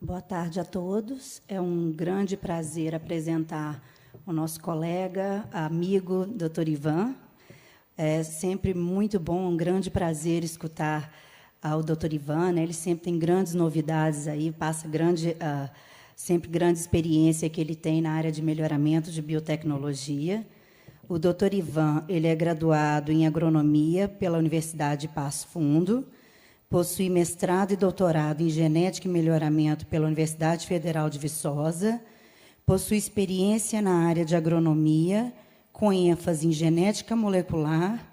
Boa tarde a todos. É um grande prazer apresentar o nosso colega, amigo, Dr. Ivan. É sempre muito bom, um grande prazer escutar o Dr. Ivan, né? Ele sempre tem grandes novidades aí, passa sempre grande experiência que ele tem na área de melhoramento de biotecnologia. O Dr. Ivan, ele é graduado em agronomia pela Universidade de Passo Fundo, possui mestrado e doutorado em genética e melhoramento pela Universidade Federal de Viçosa, possui experiência na área de agronomia, com ênfase em genética molecular,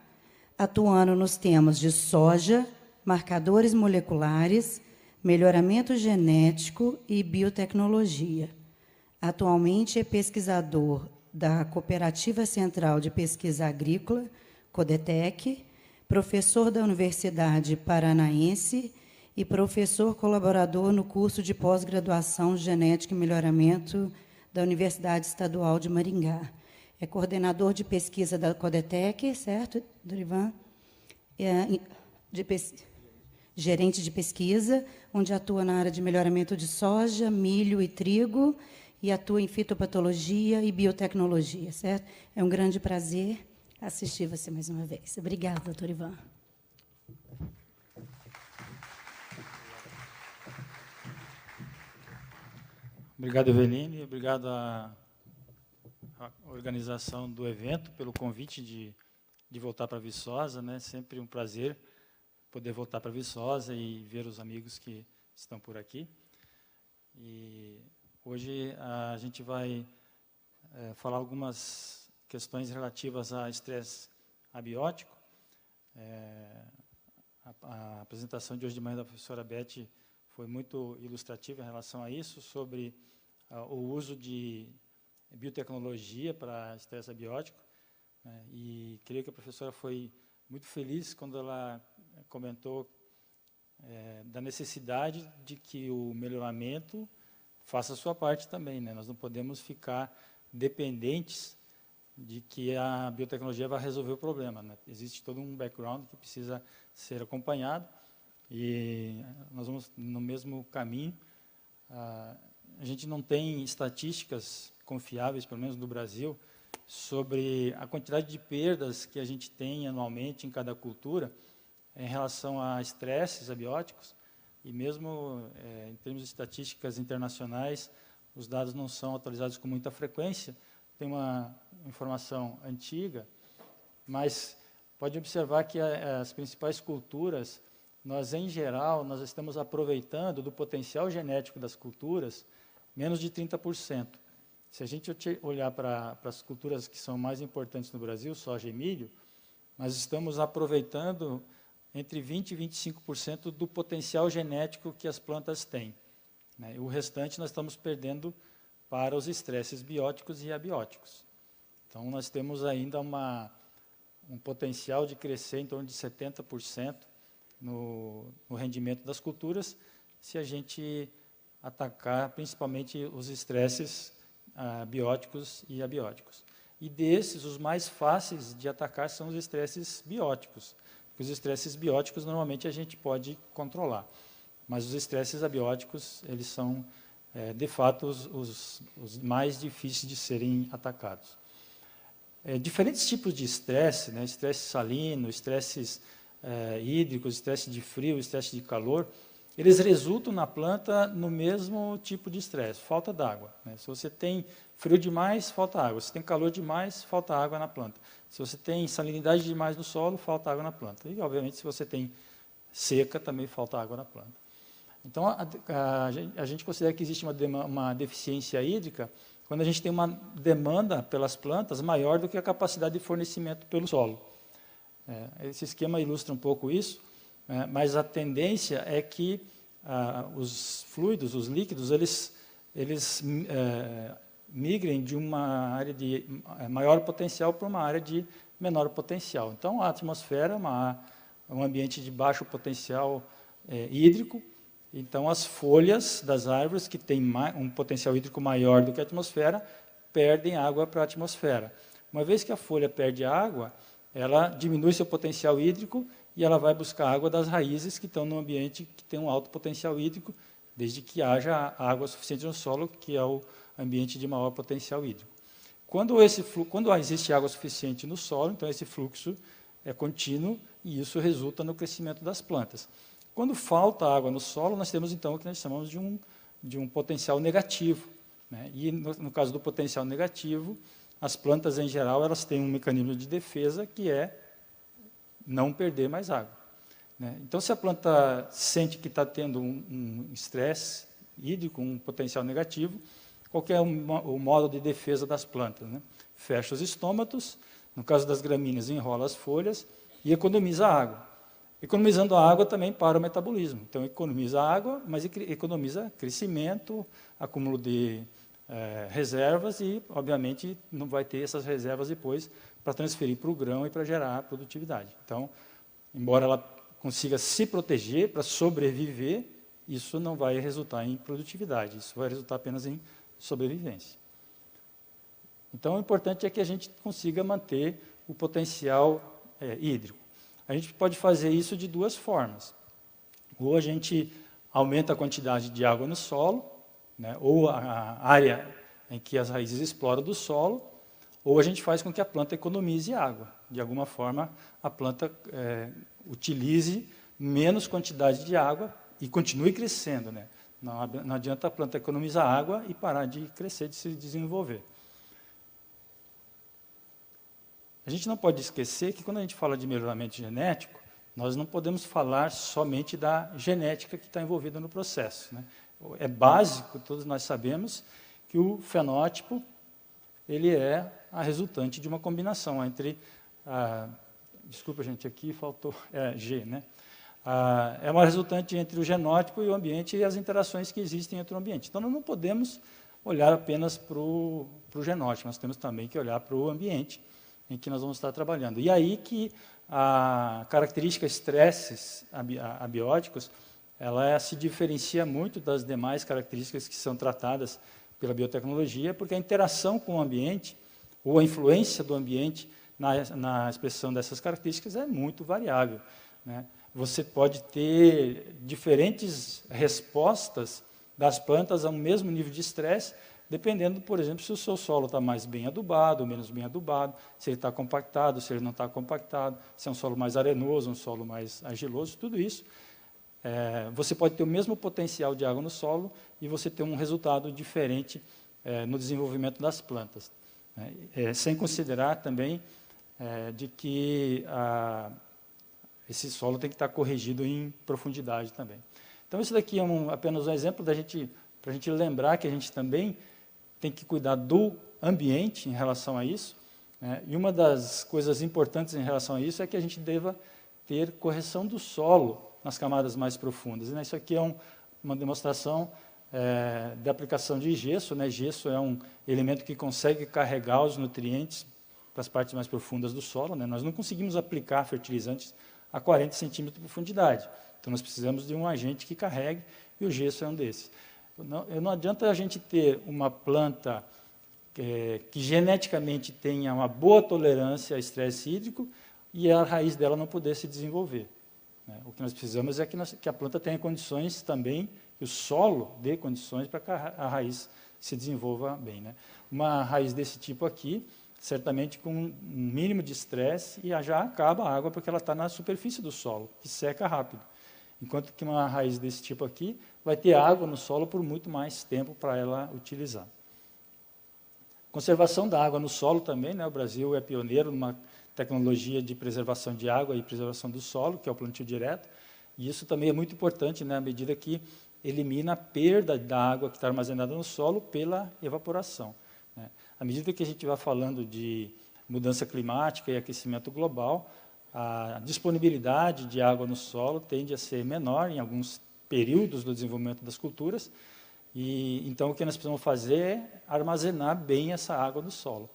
atuando nos temas de soja, marcadores moleculares, melhoramento genético e biotecnologia. Atualmente é pesquisador da Cooperativa Central de Pesquisa Agrícola, CODETEC, professor da Universidade Paranaense e professor colaborador no curso de pós-graduação Genética e Melhoramento da Universidade Estadual de Maringá. É coordenador de pesquisa da CODETEC, certo, Dorivan? Gerente de pesquisa, onde atua na área de melhoramento de soja, milho e trigo, e atua em fitopatologia e biotecnologia, certo? É um grande prazer assistir você mais uma vez. Obrigada, doutor Ivan. Obrigado, Eveline. Obrigado à organização do evento pelo convite de voltar para Viçosa, né? Sempre um prazer poder voltar para Viçosa e ver os amigos que estão por aqui. E hoje a gente vai falar algumas questões relativas a estresse abiótico. A apresentação de hoje de manhã da professora Beth foi muito ilustrativa em relação a isso, sobre o uso de biotecnologia para estresse abiótico. E creio que a professora foi muito feliz quando ela comentou da necessidade de que o melhoramento faça a sua parte também, né? Nós não podemos ficar dependentes de que a biotecnologia vai resolver o problema, né? Existe todo um background que precisa ser acompanhado e nós vamos no mesmo caminho. A gente não tem estatísticas confiáveis, pelo menos no Brasil, sobre a quantidade de perdas que a gente tem anualmente em cada cultura em relação a estresses abióticos, e mesmo em termos de estatísticas internacionais, os dados não são atualizados com muita frequência. Tem uma informação antiga, mas pode observar que as principais culturas, nós, em geral, nós estamos aproveitando do potencial genético das culturas menos de 30%. Se a gente olhar para as culturas que são mais importantes no Brasil, soja e milho, nós estamos aproveitando entre 20% e 25% do potencial genético que as plantas têm, né? O restante nós estamos perdendo para os estresses bióticos e abióticos. Então, nós temos ainda um potencial de crescer em torno de 70% no rendimento das culturas, se a gente atacar principalmente os estresses bióticos e abióticos. E desses, os mais fáceis de atacar são os estresses bióticos. Os estresses bióticos, normalmente, a gente pode controlar. Mas os estresses abióticos, eles são, de fato, os mais difíceis de serem atacados. Diferentes tipos de estresse, né? Estresse salino, estresses hídricos, estresse de frio, estresse de calor, eles resultam na planta no mesmo tipo de estresse, falta d'água, né? Se você tem frio demais, falta água. Se tem calor demais, falta água na planta. Se você tem salinidade demais no solo, falta água na planta. E, obviamente, se você tem seca, também falta água na planta. Então, a gente considera que existe uma deficiência hídrica quando a gente tem uma demanda pelas plantas maior do que a capacidade de fornecimento pelo solo. Esse esquema ilustra um pouco isso, mas a tendência é que os fluidos, os líquidos, eles migrem de uma área de maior potencial para uma área de menor potencial. Então, a atmosfera é um ambiente de baixo potencial hídrico. Então, as folhas das árvores, que têm um potencial hídrico maior do que a atmosfera, perdem água para a atmosfera. Uma vez que a folha perde água, ela diminui seu potencial hídrico e ela vai buscar água das raízes que estão no ambiente que tem um alto potencial hídrico, desde que haja água suficiente no solo, que é o ambiente de maior potencial hídrico. Quando existe água suficiente no solo, então esse fluxo é contínuo e isso resulta no crescimento das plantas. Quando falta água no solo, nós temos então o que nós chamamos de um potencial negativo, né? E no caso do potencial negativo, as plantas em geral elas têm um mecanismo de defesa que é não perder mais água, né? Então, se a planta sente que está tendo um estresse hídrico, um potencial negativo, qual que é o modo de defesa das plantas, né? Fecha os estômatos, no caso das gramíneas, enrola as folhas e economiza água. Economizando a água também para o metabolismo. Então, economiza água, mas economiza crescimento, acúmulo de reservas e, obviamente, não vai ter essas reservas depois para transferir para o grão e para gerar produtividade. Então, embora ela consiga se proteger para sobreviver, isso não vai resultar em produtividade, isso vai resultar apenas em sobrevivência. Então, o importante é que a gente consiga manter o potencial hídrico. A gente pode fazer isso de duas formas. Ou a gente aumenta a quantidade de água no solo, né, ou a área em que as raízes exploram do solo, ou a gente faz com que a planta economize água. De alguma forma, a planta utilize menos quantidade de água e continue crescendo, né? Não adianta a planta economizar água e parar de crescer, de se desenvolver. A gente não pode esquecer que, quando a gente fala de melhoramento genético, nós não podemos falar somente da genética que está envolvida no processo, né? É básico, todos nós sabemos, que o fenótipo ele é a resultante de uma combinação entre... desculpa, gente, aqui faltou G, né? É uma resultante entre o genótipo e o ambiente e as interações que existem entre o ambiente. Então, nós não podemos olhar apenas para o genótipo, nós temos também que olhar para o ambiente em que nós vamos estar trabalhando. E aí que a característica estresses abióticos, ela se diferencia muito das demais características que são tratadas pela biotecnologia, porque a interação com o ambiente, ou a influência do ambiente na expressão dessas características é muito variável, né? Você pode ter diferentes respostas das plantas a um mesmo nível de estresse, dependendo, por exemplo, se o seu solo está mais bem adubado ou menos bem adubado, se ele está compactado, se ele não está compactado, se é um solo mais arenoso, um solo mais argiloso, tudo isso. Você pode ter o mesmo potencial de água no solo e você ter um resultado diferente no desenvolvimento das plantas. Sem considerar também de que esse solo tem que estar corrigido em profundidade também. Então, isso daqui é apenas um exemplo para a gente lembrar que a gente também tem que cuidar do ambiente em relação a isso, né? E uma das coisas importantes em relação a isso é que a gente deva ter correção do solo nas camadas mais profundas. Né? Isso aqui é uma demonstração da aplicação de gesso, né? Gesso é um elemento que consegue carregar os nutrientes para as partes mais profundas do solo, né? Nós não conseguimos aplicar fertilizantes a 40 centímetros de profundidade. Então, nós precisamos de um agente que carregue, e o gesso é um desses. Não adianta a gente ter uma planta que geneticamente tenha uma boa tolerância a estresse hídrico e a raiz dela não poder se desenvolver. O que nós precisamos é que a planta tenha condições também, que o solo dê condições para que a raiz se desenvolva bem, né? Uma raiz desse tipo aqui, certamente com um mínimo de estresse, e já acaba a água porque ela está na superfície do solo, que seca rápido. Enquanto que uma raiz desse tipo aqui vai ter água no solo por muito mais tempo para ela utilizar. Conservação da água no solo também, né? O Brasil é pioneiro numa tecnologia de preservação de água e preservação do solo, que é o plantio direto, e isso também é muito importante, né? À medida que elimina a perda da água que está armazenada no solo pela evaporação, né? À medida que a gente vai falando de mudança climática e aquecimento global, a disponibilidade de água no solo tende a ser menor em alguns períodos do desenvolvimento das culturas, e então o que nós precisamos fazer é armazenar bem essa água no solo,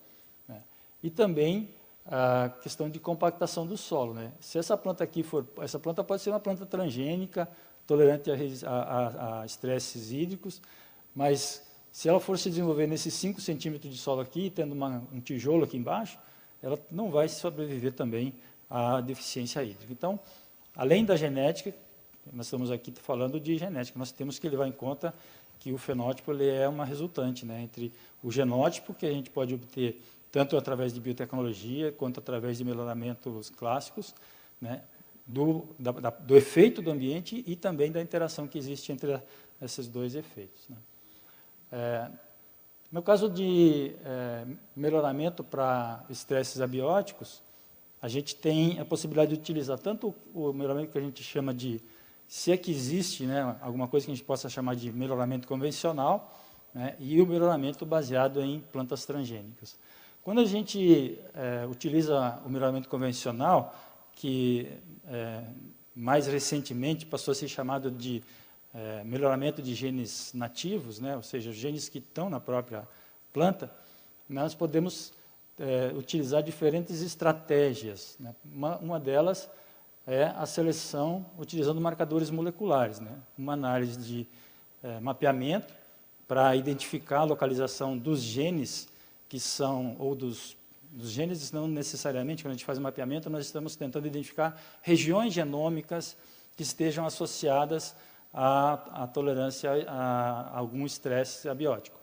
né? E também a questão de compactação do solo, né? Se essa planta aqui essa planta pode ser uma planta transgênica, tolerante a estresses hídricos, mas se ela for se desenvolver nesses 5 centímetros de solo aqui, tendo um tijolo aqui embaixo, ela não vai sobreviver também à deficiência hídrica. Então, além da genética, nós estamos aqui falando de genética, nós temos que levar em conta que o fenótipo ele é uma resultante, né, entre o genótipo, que a gente pode obter tanto através de biotecnologia, quanto através de melhoramentos clássicos, né, do efeito do ambiente e também da interação que existe entre esses dois efeitos, né. No caso de melhoramento para estresses abióticos, a gente tem a possibilidade de utilizar tanto o melhoramento que a gente chama de, se é que existe, né, alguma coisa que a gente possa chamar de melhoramento convencional, né, e o melhoramento baseado em plantas transgênicas. Quando a gente utiliza o melhoramento convencional, que mais recentemente passou a ser chamado de melhoramento de genes nativos, né, ou seja, genes que estão na própria planta, nós podemos utilizar diferentes estratégias, né. Uma delas é a seleção utilizando marcadores moleculares, né, uma análise de mapeamento para identificar a localização dos genes que são, ou dos genes não necessariamente, quando a gente faz o mapeamento, nós estamos tentando identificar regiões genômicas que estejam associadas à tolerância a algum estresse abiótico.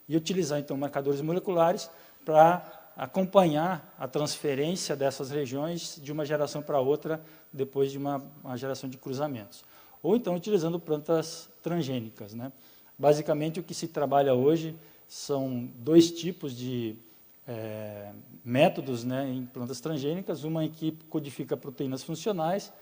E utilizar, então, marcadores moleculares para acompanhar a transferência dessas regiões de uma geração para outra, depois de uma geração de cruzamentos. Ou, então, utilizando plantas transgênicas, né? Basicamente, o que se trabalha hoje são dois tipos de métodos, né, em plantas transgênicas, uma em que codifica proteínas funcionais,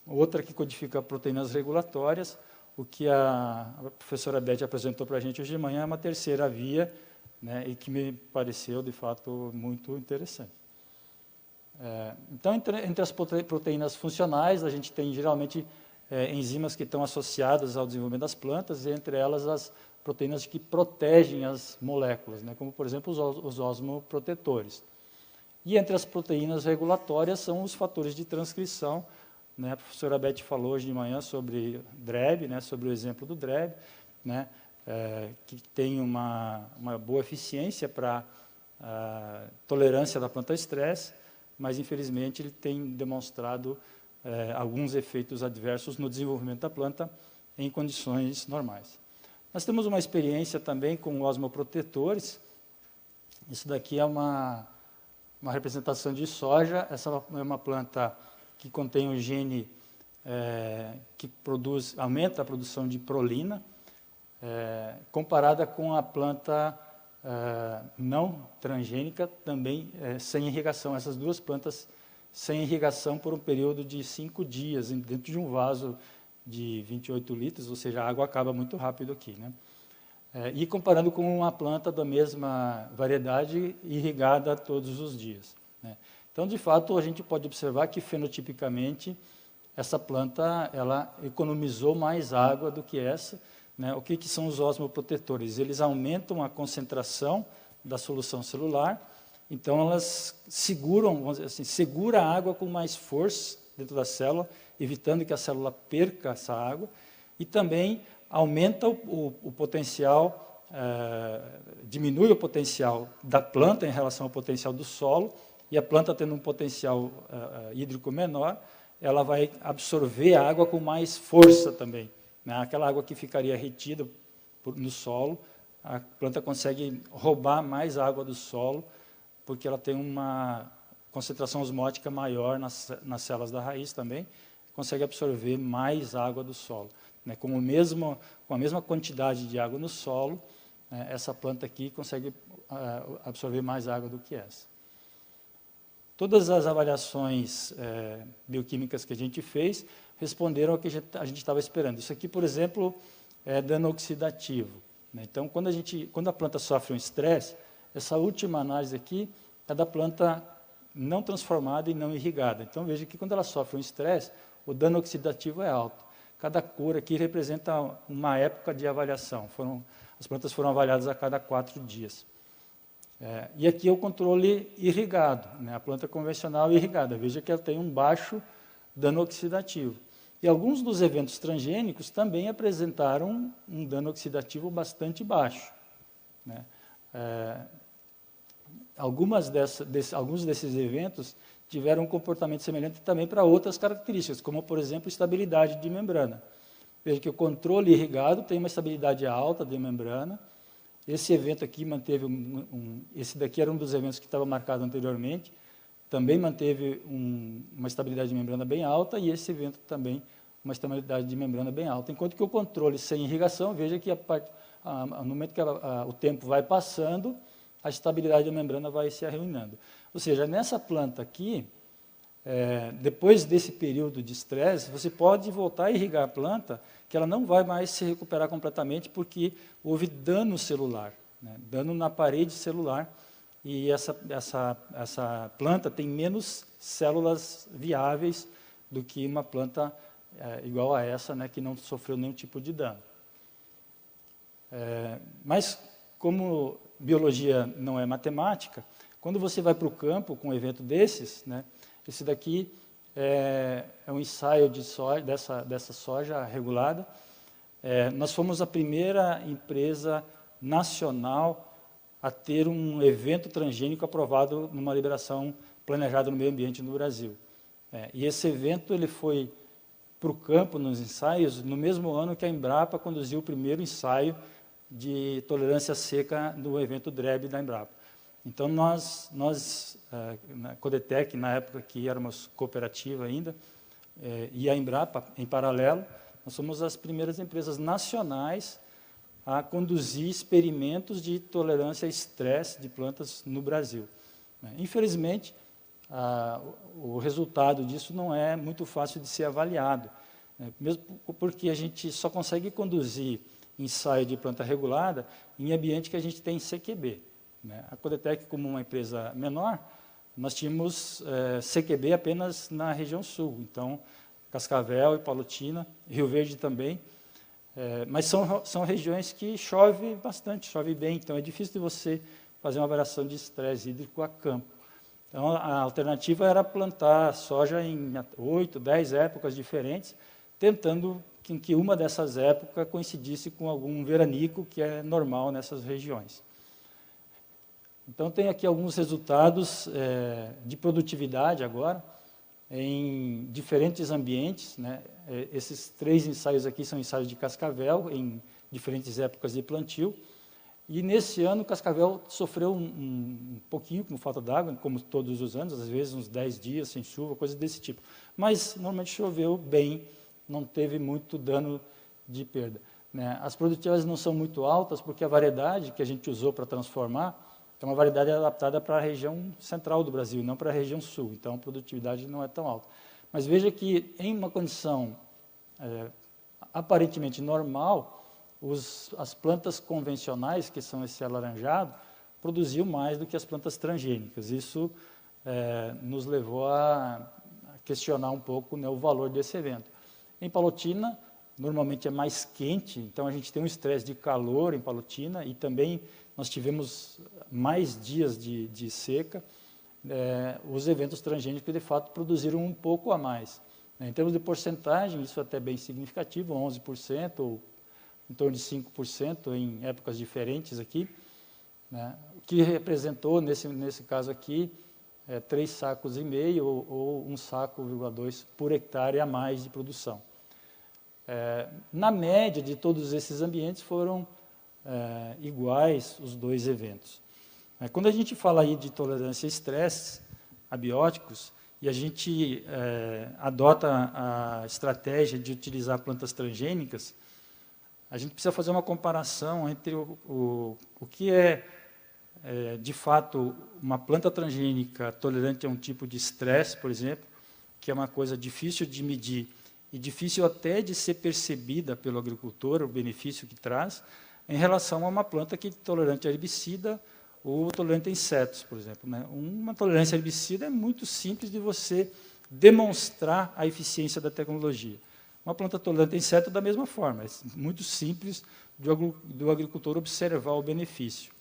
outra que codifica proteínas regulatórias. O que a professora Beth apresentou para a gente hoje de manhã é uma terceira via, né, e que me pareceu, de fato, muito interessante. Então, entre as proteínas funcionais, a gente tem, geralmente, enzimas que estão associadas ao desenvolvimento das plantas, e entre elas as proteínas que protegem as moléculas, né, como, por exemplo, os osmoprotetores. E entre as proteínas regulatórias são os fatores de transcrição, né. A professora Beth falou hoje de manhã sobre DREB, né, sobre o exemplo do DREB, né, que tem uma boa eficiência para a tolerância da planta a estresse, mas, infelizmente, ele tem demonstrado alguns efeitos adversos no desenvolvimento da planta em condições normais. Nós temos uma experiência também com osmoprotetores. Isso daqui é uma representação de soja. Essa é uma planta que contém um gene que aumenta a produção de prolina, comparada com a planta não transgênica, também sem irrigação. Essas duas plantas sem irrigação por um período de 5 dias, dentro de um vaso de 28 litros, ou seja, a água acaba muito rápido aqui, né? E comparando com uma planta da mesma variedade irrigada todos os dias, né? Então, de fato, a gente pode observar que, fenotipicamente, essa planta ela economizou mais água do que essa, né? O que são os osmoprotetores? Eles aumentam a concentração da solução celular, então elas seguram, vamos dizer assim, segura a água com mais força dentro da célula, evitando que a célula perca essa água, e também aumenta o potencial, diminui o potencial da planta em relação ao potencial do solo, e a planta tendo um potencial hídrico menor, ela vai absorver a água com mais força também, né? Aquela água que ficaria retida no solo, a planta consegue roubar mais água do solo, porque ela tem uma concentração osmótica maior nas células da raiz também, consegue absorver mais água do solo, né? Com a mesma quantidade de água no solo, essa planta aqui consegue absorver mais água do que essa. Todas as avaliações bioquímicas que a gente fez responderam ao que a gente estava esperando. Isso aqui, por exemplo, é dano oxidativo, né? Então, quando a planta sofre um estresse, essa última análise aqui é da planta não transformada e não irrigada. Então, veja que quando ela sofre um estresse, o dano oxidativo é alto. Cada cor aqui representa uma época de avaliação. As plantas foram avaliadas a cada 4 dias. E aqui é o controle irrigado, né? A planta convencional irrigada. Veja que ela tem um baixo dano oxidativo. E alguns dos eventos transgênicos também apresentaram um dano oxidativo bastante baixo, né? Alguns desses eventos tiveram um comportamento semelhante também para outras características, como, por exemplo, estabilidade de membrana. Veja que o controle irrigado tem uma estabilidade alta de membrana. Esse evento aqui manteve esse daqui era um dos eventos que estava marcado anteriormente, também manteve uma estabilidade de membrana bem alta, e esse evento também uma estabilidade de membrana bem alta. Enquanto que o controle sem irrigação, veja que no momento que o tempo vai passando, a estabilidade da membrana vai se arruinando. Ou seja, nessa planta aqui, depois desse período de estresse, você pode voltar a irrigar a planta, que ela não vai mais se recuperar completamente, porque houve dano celular, né? Dano na parede celular, e essa planta tem menos células viáveis do que uma planta igual a essa, né, que não sofreu nenhum tipo de dano. Mas, como biologia não é matemática, quando você vai para o campo com um evento desses, né, esse daqui é um ensaio de soja, dessa soja regulada. Nós fomos a primeira empresa nacional a ter um evento transgênico aprovado numa liberação planejada no meio ambiente no Brasil. E esse evento ele foi para o campo, nos ensaios, no mesmo ano que a Embrapa conduziu o primeiro ensaio de tolerância seca no evento DREB da Embrapa. Então, nós na Codetec, na época que éramos cooperativa ainda, e a Embrapa, em paralelo, nós somos as primeiras empresas nacionais a conduzir experimentos de tolerância a estresse de plantas no Brasil. Infelizmente, o resultado disso não é muito fácil de ser avaliado, mesmo porque a gente só consegue conduzir ensaio de planta regulada em ambiente que a gente tem CQB. A Codetec, como uma empresa menor, nós tínhamos CQB apenas na região sul, então Cascavel e Palotina, Rio Verde também, mas são regiões que chove bastante, chove bem, então é difícil de você fazer uma avaliação de estresse hídrico a campo. Então, a alternativa era plantar soja em 8, 10 épocas diferentes, tentando que uma dessas épocas coincidisse com algum veranico, que é normal nessas regiões. Então, tem aqui alguns resultados de produtividade agora, em diferentes ambientes, né? Esses 3 ensaios aqui são ensaios de Cascavel, em diferentes épocas de plantio. E, nesse ano, Cascavel sofreu um pouquinho com falta d'água, como todos os anos, às vezes uns 10 dias sem chuva, coisas desse tipo. Mas, normalmente, choveu bem, não teve muito dano de perda, né? As produtividades não são muito altas, porque a variedade que a gente usou para transformar é uma variedade adaptada para a região central do Brasil, não para a região sul. Então, a produtividade não é tão alta. Mas veja que, em uma condição aparentemente normal, as plantas convencionais, que são esse alaranjado, produziam mais do que as plantas transgênicas. Isso nos levou a questionar um pouco, né, o valor desse evento. Em Palotina, normalmente é mais quente, então a gente tem um estresse de calor em Palotina, e também nós tivemos mais dias de seca. Os eventos transgênicos, de fato, produziram um pouco a mais. Em termos de porcentagem, isso é até bem significativo, 11%, ou em torno de 5% em épocas diferentes aqui, né? O que representou, nesse caso aqui, 3,5 sacos ou 1,2 saco por hectare a mais de produção. Na média de todos esses ambientes foram iguais os 2 eventos. Quando a gente fala aí de tolerância a estresse abióticos, e a gente adota a estratégia de utilizar plantas transgênicas, a gente precisa fazer uma comparação entre o que de fato, uma planta transgênica tolerante a um tipo de estresse, por exemplo, que é uma coisa difícil de medir e difícil até de ser percebida pelo agricultor, o benefício que traz, em relação a uma planta que é tolerante a herbicida ou tolerante a insetos, por exemplo, né? Uma tolerância a herbicida é muito simples de você demonstrar a eficiência da tecnologia. Uma planta tolerante a inseto, da mesma forma, é muito simples do agricultor observar o benefício.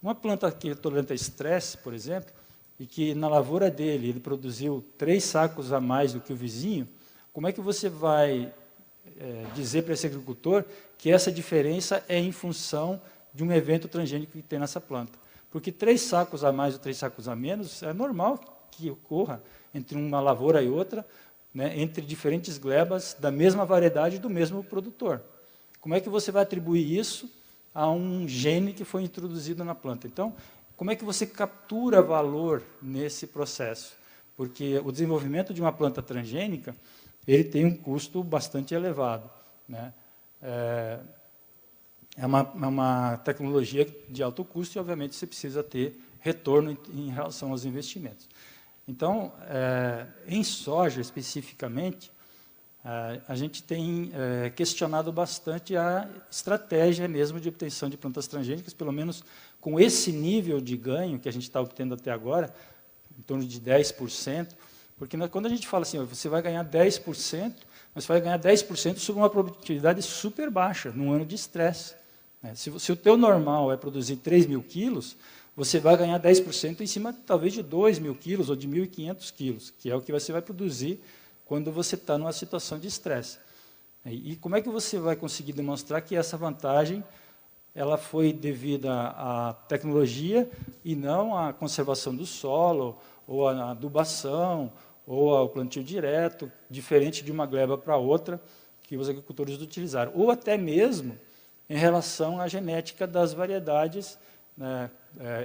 Uma planta que é tolerante a estresse, por exemplo, e que na lavoura dele ele produziu 3 sacos a mais do que o vizinho, como é que você vai dizer para esse agricultor que essa diferença é em função de um evento transgênico que tem nessa planta? Porque 3 sacos a mais ou 3 sacos a menos é normal que ocorra entre uma lavoura e outra, né, entre diferentes glebas da mesma variedade do mesmo produtor. Como é que você vai atribuir isso a um gene que foi introduzido na planta? Então, como é que você captura valor nesse processo? Porque o desenvolvimento de uma planta transgênica, ele tem um custo bastante elevado, né? É uma tecnologia de alto custo e, obviamente, você precisa ter retorno em relação aos investimentos. Então, em soja, especificamente, a gente tem questionado bastante a estratégia mesmo de obtenção de plantas transgênicas, pelo menos com esse nível de ganho que a gente está obtendo até agora, em torno de 10%, porque quando a gente fala assim, você vai ganhar 10%, mas você vai ganhar 10% sobre uma produtividade super baixa, num ano de estresse. Se o teu normal é produzir 3.000 quilos, você vai ganhar 10% em cima, talvez, de 2.000 quilos ou de 1.500 quilos, que é o que você vai produzir quando você está numa situação de estresse. E como é que você vai conseguir demonstrar que essa vantagem ela foi devida à tecnologia e não à conservação do solo, ou à adubação, ou ao plantio direto, diferente de uma gleba para outra, que os agricultores utilizaram. Ou até mesmo em relação à genética das variedades, né,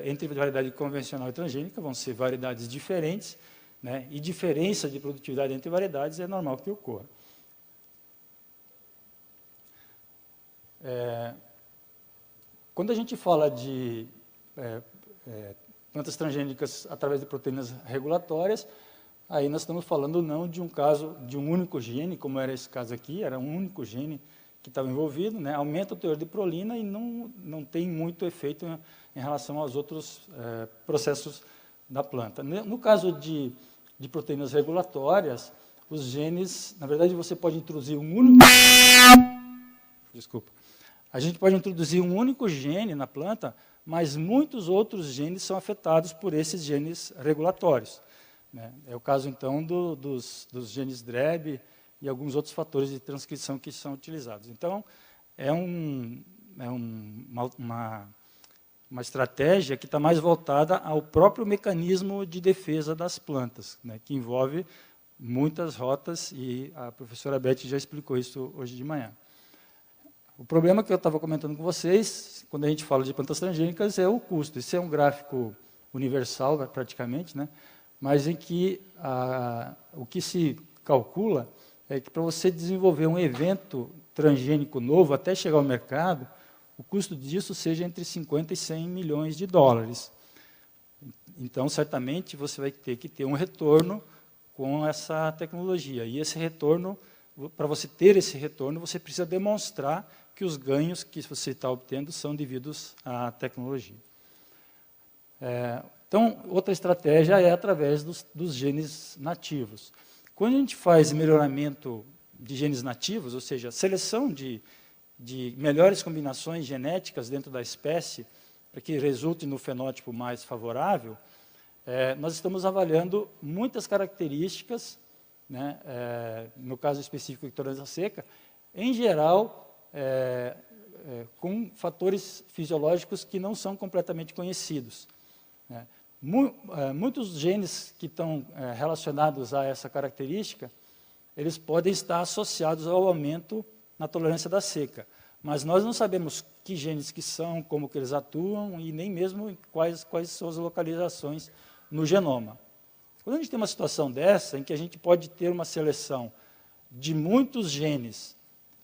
entre variedade convencional e transgênica, vão ser variedades diferentes, né, e diferença de produtividade entre variedades é normal que ocorra. Quando a gente fala de plantas transgênicas através de proteínas regulatórias, aí nós estamos falando não de um caso de um único gene, como era esse caso aqui, era um único gene que estava envolvido, né, aumenta o teor de prolina e não tem muito efeito em relação aos outros processos da planta. No caso de proteínas regulatórias, os genes, na verdade, você pode introduzir um único... Desculpa. A gente pode introduzir um único gene na planta, mas muitos outros genes são afetados por esses genes regulatórios, né? É o caso, então, dos genes DREB e alguns outros fatores de transcrição que são utilizados. Então, é uma estratégia que está mais voltada ao próprio mecanismo de defesa das plantas, né, que envolve muitas rotas, e a professora Beth já explicou isso hoje de manhã. O problema que eu estava comentando com vocês, quando a gente fala de plantas transgênicas, é o custo. Esse é um gráfico universal, praticamente, né, mas em que o que se calcula é que para você desenvolver um evento transgênico novo até chegar ao mercado, o custo disso seja entre 50 e 100 milhões de dólares. Então, certamente, você vai ter que ter um retorno com essa tecnologia. E esse retorno, para você ter esse retorno, você precisa demonstrar que os ganhos que você está obtendo são devidos à tecnologia. Então, outra estratégia é através dos genes nativos. Quando a gente faz melhoramento de genes nativos, ou seja, seleção de melhores combinações genéticas dentro da espécie, para que resulte no fenótipo mais favorável, nós estamos avaliando muitas características, né, no caso específico de tolerância seca, em geral, com fatores fisiológicos que não são completamente conhecidos, né. Muitos genes que estão relacionados a essa característica, eles podem estar associados ao aumento na tolerância da seca, mas nós não sabemos que genes que são, como que eles atuam e nem mesmo quais são as localizações no genoma. Quando a gente tem uma situação dessa, em que a gente pode ter uma seleção de muitos genes,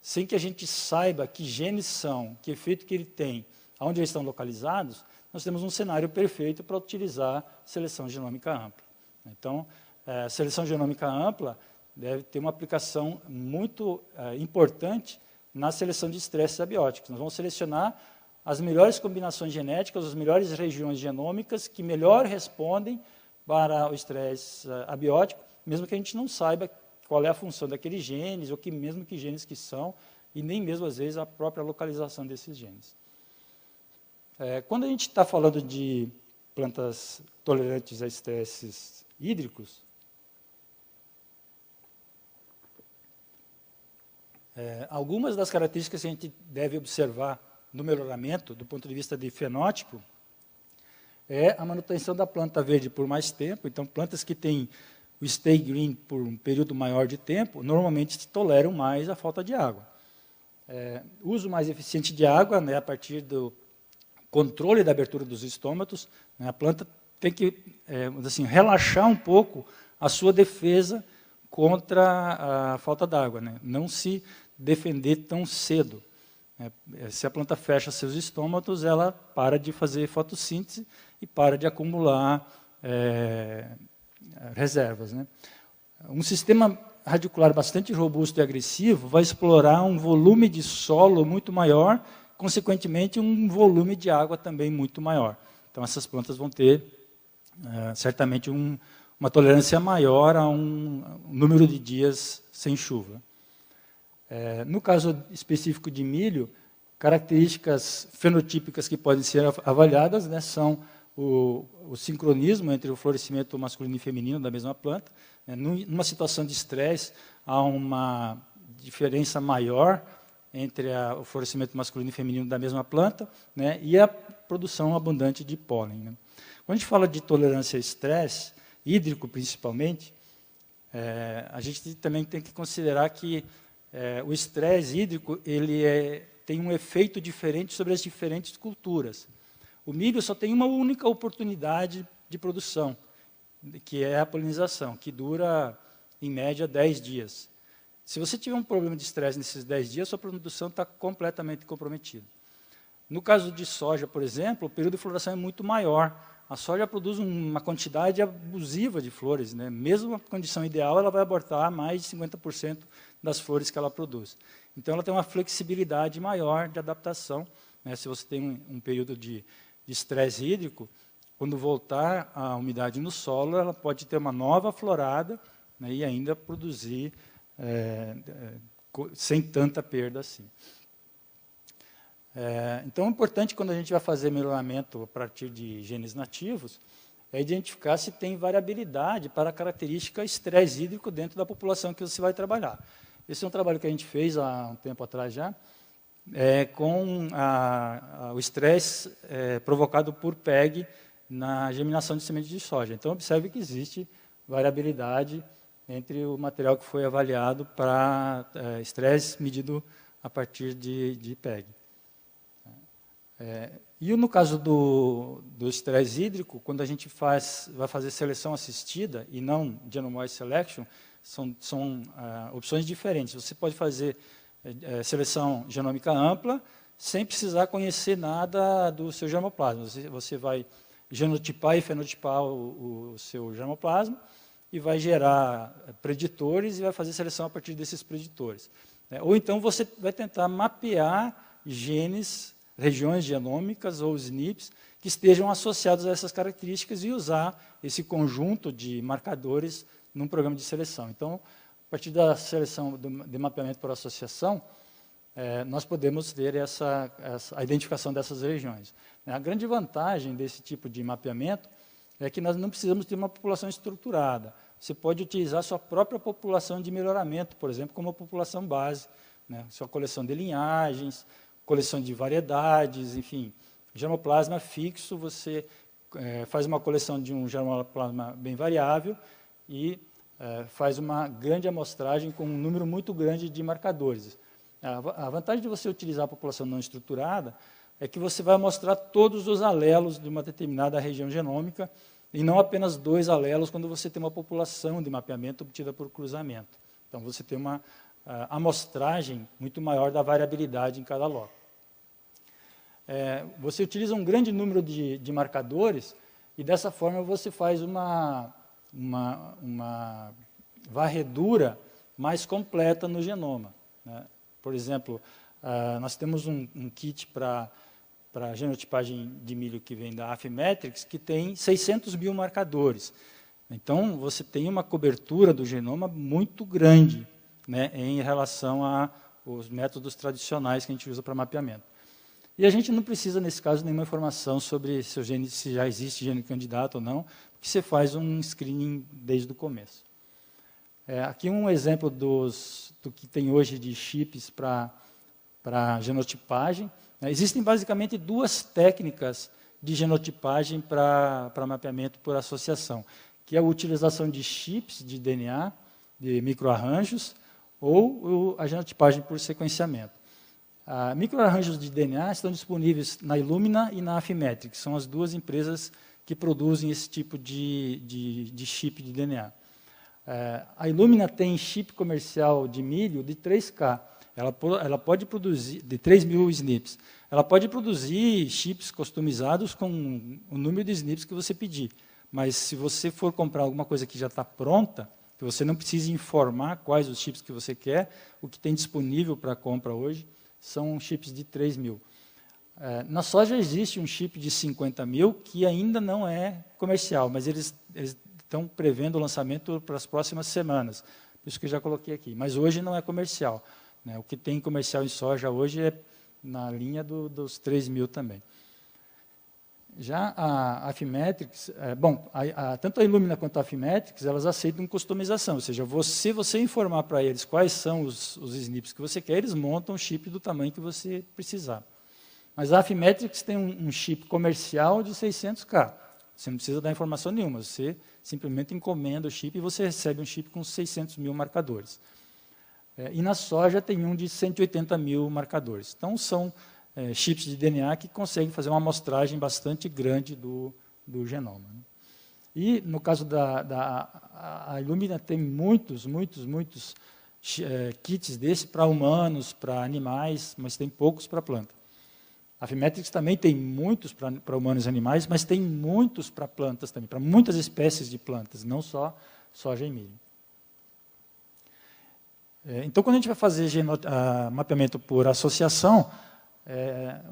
sem que a gente saiba que genes são, que efeito que ele tem, onde eles estão localizados, nós temos um cenário perfeito para utilizar seleção genômica ampla. Então, a seleção genômica ampla deve ter uma aplicação muito importante na seleção de estresses abióticos. Nós vamos selecionar as melhores combinações genéticas, as melhores regiões genômicas que melhor respondem para o estresse abiótico, mesmo que a gente não saiba qual é a função daqueles genes, ou mesmo que genes que são, e nem mesmo, às vezes, a própria localização desses genes. Quando a gente está falando de plantas tolerantes a estresses hídricos, algumas das características que a gente deve observar no melhoramento, do ponto de vista de fenótipo, é a manutenção da planta verde por mais tempo. Então, plantas que têm o stay green por um período maior de tempo, normalmente toleram mais a falta de água. Uso mais eficiente de água, né, a partir do controle da abertura dos estômatos, né, a planta tem que assim, relaxar um pouco a sua defesa contra a falta d'água, né, não se defender tão cedo. Se a planta fecha seus estômatos, ela para de fazer fotossíntese e para de acumular reservas, né. Um sistema radicular bastante robusto e agressivo vai explorar um volume de solo muito maior, consequentemente um volume de água também muito maior. Então essas plantas vão ter certamente uma tolerância maior a um número de dias sem chuva. No caso específico de milho, características fenotípicas que podem ser avaliadas, né, são o sincronismo entre o florescimento masculino e feminino da mesma planta. Numa situação de estresse, há uma diferença maior entre o florescimento masculino e feminino da mesma planta, né, e a produção abundante de pólen, né. Quando a gente fala de tolerância a estresse, hídrico principalmente, a gente também tem que considerar que o estresse hídrico tem um efeito diferente sobre as diferentes culturas. O milho só tem uma única oportunidade de produção, que é a polinização, que dura, em média, 10 dias. Se você tiver um problema de estresse nesses 10 dias, sua produção está completamente comprometida. No caso de soja, por exemplo, o período de floração é muito maior. A soja produz uma quantidade abusiva de flores, né? Mesmo na condição ideal, ela vai abortar mais de 50% das flores que ela produz. Então, ela tem uma flexibilidade maior de adaptação, né? Se você tem um período de estresse hídrico, quando voltar a umidade no solo, ela pode ter uma nova florada, né, e ainda produzir sem tanta perda assim. Então, é importante, quando a gente vai fazer melhoramento a partir de genes nativos, é identificar se tem variabilidade para a característica estresse hídrico dentro da população que você vai trabalhar. Esse é um trabalho que a gente fez há um tempo atrás já, com o estresse provocado por PEG na germinação de sementes de soja. Então, observe que existe variabilidade entre o material que foi avaliado para estresse medido a partir de PEG. E no caso do estresse hídrico, quando a gente vai fazer seleção assistida e não Genome-Wide Selection, são opções diferentes. Você pode fazer seleção genômica ampla, sem precisar conhecer nada do seu germoplasma. Você vai genotipar e fenotipar o seu germoplasma e vai gerar preditores e vai fazer seleção a partir desses preditores. Ou então você vai tentar mapear genes, regiões genômicas ou SNPs que estejam associados a essas características e usar esse conjunto de marcadores num programa de seleção. Então, a partir da seleção de mapeamento por associação, nós podemos ter a identificação dessas regiões. A grande vantagem desse tipo de mapeamento é que nós não precisamos ter uma população estruturada. Você pode utilizar sua própria população de melhoramento, por exemplo, como uma população base, né? Sua coleção de linhagens, coleção de variedades, enfim. Germoplasma fixo, você faz uma coleção de um germoplasma bem variável e faz uma grande amostragem com um número muito grande de marcadores. A vantagem de você utilizar a população não estruturada é que você vai mostrar todos os alelos de uma determinada região genômica e não apenas 2 alelos quando você tem uma população de mapeamento obtida por cruzamento. Então, você tem uma amostragem muito maior da variabilidade em cada lote. Você utiliza um grande número de marcadores e, dessa forma, você faz uma varredura mais completa no genoma, né? Por exemplo, nós temos um kit para genotipagem de milho que vem da Affymetrix, que tem 600 mil marcadores. Então, você tem uma cobertura do genoma muito grande, né, em relação aos métodos tradicionais que a gente usa para mapeamento. E a gente não precisa, nesse caso, nenhuma informação sobre se já existe gene candidato ou não, porque você faz um screening desde o começo. Aqui um exemplo do que tem hoje de chips para genotipagem. Existem basicamente 2 técnicas de genotipagem para mapeamento por associação, que é a utilização de chips de DNA, de microarranjos, ou a genotipagem por sequenciamento. Microarranjos de DNA estão disponíveis na Illumina e na Affymetrix, que são as duas empresas que produzem esse tipo de chip de DNA. A Illumina tem chip comercial de milho de 3K. Ela pode produzir, de 3.000 SNPs. Ela pode produzir chips customizados com o número de SNPs que você pedir. Mas se você for comprar alguma coisa que já está pronta, que você não precisa informar quais os chips que você quer, o que tem disponível para compra hoje são chips de 3.000. Na soja existe um chip de 50.000 que ainda não é comercial, mas eles estão prevendo o lançamento para as próximas semanas. Isso que eu já coloquei aqui. Mas hoje não é comercial. Né? O que tem comercial em soja hoje é na linha dos 3.000 também. Já a Affymetrix, tanto a Illumina quanto a Affymetrix, elas aceitam customização, ou seja, se você informar para eles quais são os SNPs que você quer, eles montam o chip do tamanho que você precisar. Mas a Affymetrix tem um chip comercial de 600K. Você não precisa dar informação nenhuma, você simplesmente encomenda o chip e você recebe um chip com 600.000 marcadores. E na soja tem um de 180.000 marcadores. Então, são chips de DNA que conseguem fazer uma amostragem bastante grande do genoma. Né? E, no caso a Illumina tem muitos kits desse para humanos, para animais, mas tem poucos para planta. A Affymetrix também tem muitos para humanos e animais, mas tem muitos para plantas também, para muitas espécies de plantas, não só soja e milho. Então, quando a gente vai fazer mapeamento por associação,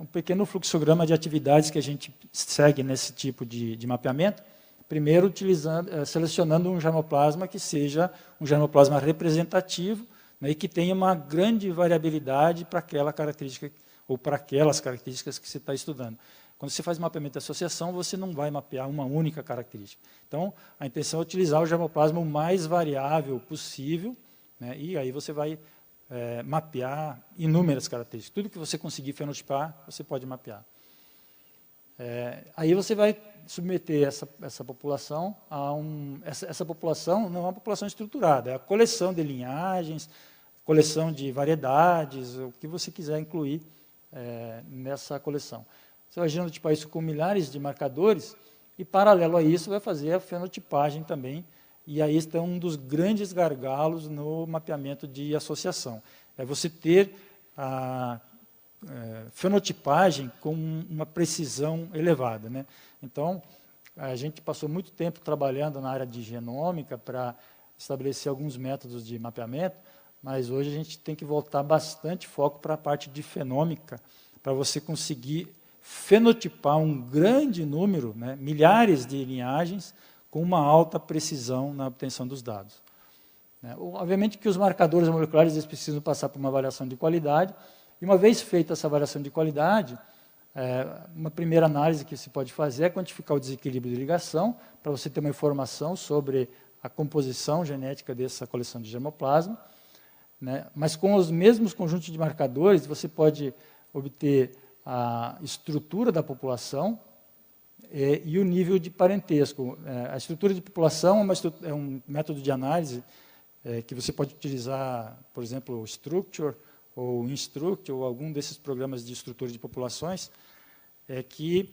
um pequeno fluxograma de atividades que a gente segue nesse tipo de mapeamento, primeiro selecionando um germoplasma que seja um germoplasma representativo, né, e que tenha uma grande variabilidade para aquela característica ou para aquelas características que você está estudando. Quando você faz mapeamento de associação, você não vai mapear uma única característica. Então, a intenção é utilizar o germoplasma o mais variável possível, né, e aí você vai mapear inúmeras características. Tudo que você conseguir fenotipar, você pode mapear. Aí você vai submeter essa população a essa população não é uma população estruturada, é a coleção de linhagens, coleção de variedades, o que você quiser incluir nessa coleção. Você vai genotipar isso com milhares de marcadores e, paralelo a isso, vai fazer a fenotipagem também. E aí está um dos grandes gargalos no mapeamento de associação. É você ter a fenotipagem com uma precisão elevada. Né? Então, a gente passou muito tempo trabalhando na área de genômica para estabelecer alguns métodos de mapeamento, mas hoje a gente tem que voltar bastante foco para a parte de fenômica, para você conseguir fenotipar um grande número, né, milhares de linhagens, com uma alta precisão na obtenção dos dados. Obviamente que os marcadores moleculares eles precisam passar por uma avaliação de qualidade, e uma vez feita essa avaliação de qualidade, uma primeira análise que se pode fazer é quantificar o desequilíbrio de ligação, para você ter uma informação sobre a composição genética dessa coleção de germoplasma, né? Mas com os mesmos conjuntos de marcadores, você pode obter a estrutura da população e o nível de parentesco. A estrutura de população é um método de análise que você pode utilizar, por exemplo, o Structure ou Instruct, ou algum desses programas de estrutura de populações, que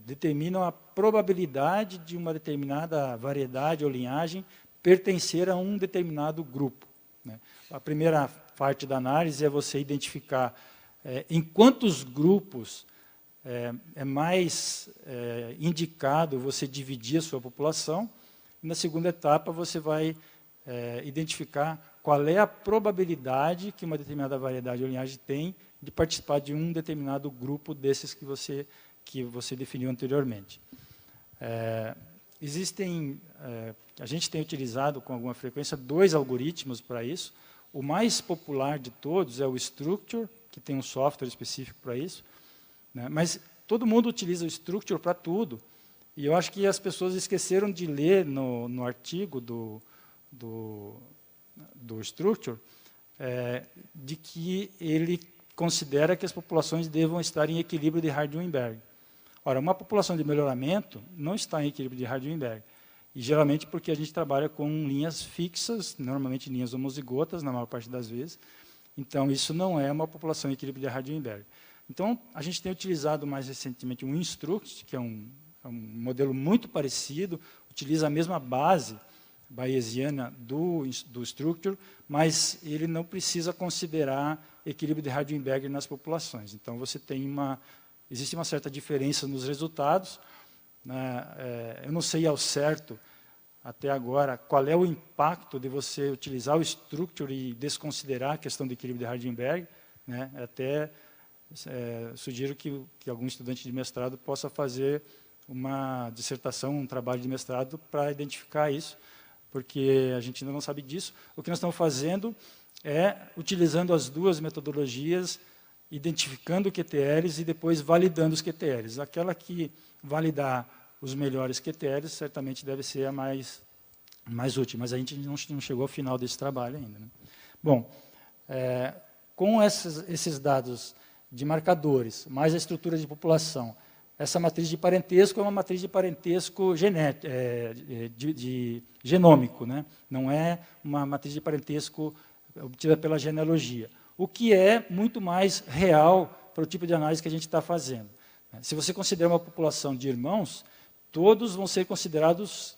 determinam a probabilidade de uma determinada variedade ou linhagem pertencer a um determinado grupo. Né? A primeira parte da análise é você identificar em quantos grupos é mais indicado você dividir a sua população, e na segunda etapa você vai identificar qual é a probabilidade que uma determinada variedade ou linhagem tem de participar de um determinado grupo desses que você definiu anteriormente. A gente tem utilizado com alguma frequência 2 algoritmos para isso. O mais popular de todos é o Structure, que tem um software específico para isso, né? Mas todo mundo utiliza o Structure para tudo, e eu acho que as pessoas esqueceram de ler no artigo do Structure de que ele considera que as populações devam estar em equilíbrio de Hardy-Weinberg. Ora, uma população de melhoramento não está em equilíbrio de Hardy-Weinberg. E geralmente porque a gente trabalha com linhas fixas, normalmente linhas homozigotas, na maior parte das vezes. Então, isso não é uma população em equilíbrio de Hardy-Weinberg. Então, a gente tem utilizado mais recentemente um Instruct, que é um modelo muito parecido, utiliza a mesma base bayesiana do Structure, mas ele não precisa considerar equilíbrio de Hardy-Weinberg nas populações. Então, existe uma certa diferença nos resultados. Eu não sei ao certo, até agora, qual é o impacto de você utilizar o Structure e desconsiderar a questão do equilíbrio de Hardy-Weinberg. Né? Até sugiro que algum estudante de mestrado possa fazer uma dissertação, um trabalho de mestrado para identificar isso, porque a gente ainda não sabe disso. O que nós estamos fazendo é utilizando as duas metodologias, identificando QTLs e depois validando os QTLs. Aquela que validar os melhores QTLs certamente deve ser a mais útil, mas a gente não chegou ao final desse trabalho ainda. Né? Bom, com esses dados de marcadores, mais a estrutura de população, essa matriz de parentesco é uma matriz de parentesco genômico, né? Não é uma matriz de parentesco obtida pela genealogia, o que é muito mais real para o tipo de análise que a gente está fazendo. Se você considerar uma população de irmãos, todos vão ser considerados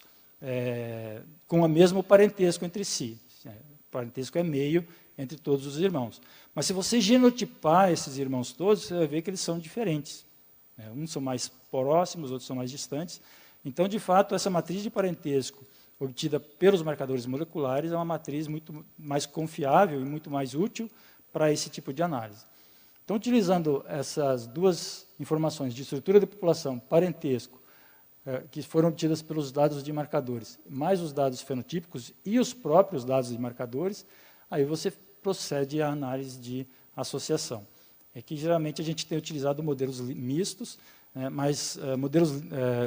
com o mesmo parentesco entre si. O parentesco é meio entre todos os irmãos. Mas se você genotipar esses irmãos todos, você vai ver que eles são diferentes. Uns são mais próximos, outros são mais distantes. Então, de fato, essa matriz de parentesco obtida pelos marcadores moleculares é uma matriz muito mais confiável e muito mais útil para esse tipo de análise. Então, utilizando essas duas informações de estrutura de população, parentesco, que foram obtidas pelos dados de marcadores, mais os dados fenotípicos e os próprios dados de marcadores, aí você procede à análise de associação. É que geralmente a gente tem utilizado modelos mistos, mas modelos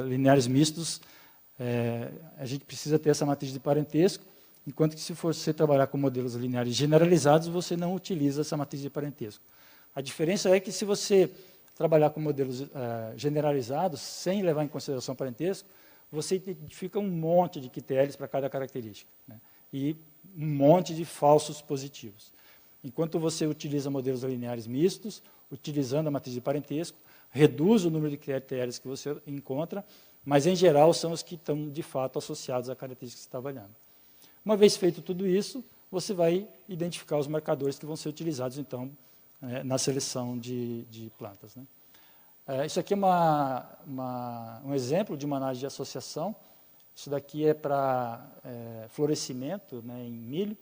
lineares mistos, a gente precisa ter essa matriz de parentesco, enquanto que se você trabalhar com modelos lineares generalizados, você não utiliza essa matriz de parentesco. A diferença é que se você trabalhar com modelos generalizados, sem levar em consideração parentesco, você identifica um monte de QTLs para cada característica, né? E um monte de falsos positivos. Enquanto você utiliza modelos lineares mistos, utilizando a matriz de parentesco, reduz o número de QTLs que você encontra, mas, em geral, são os que estão, de fato, associados à característica que você está avaliando. Uma vez feito tudo isso, você vai identificar os marcadores que vão ser utilizados, então, na seleção de plantas. Né? Isso aqui é um exemplo de uma análise de associação. Isso daqui é para florescimento, né, em milho.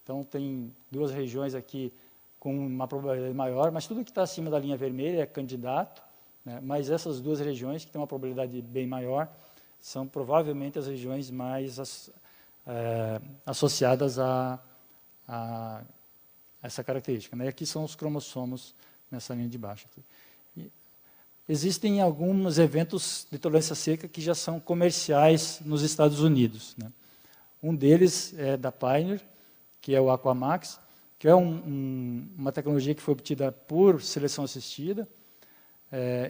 Então, tem duas regiões aqui com uma probabilidade maior, mas tudo que está acima da linha vermelha é candidato, né, mas essas duas regiões, que têm uma probabilidade bem maior, são provavelmente as regiões mais associadas a essa característica. Né? E aqui são os cromossomos nessa linha de baixo. Aqui. Existem alguns eventos de tolerância seca que já são comerciais nos Estados Unidos. Né? Um deles é da Pioneer, que é o Aquamax, que é uma tecnologia que foi obtida por seleção assistida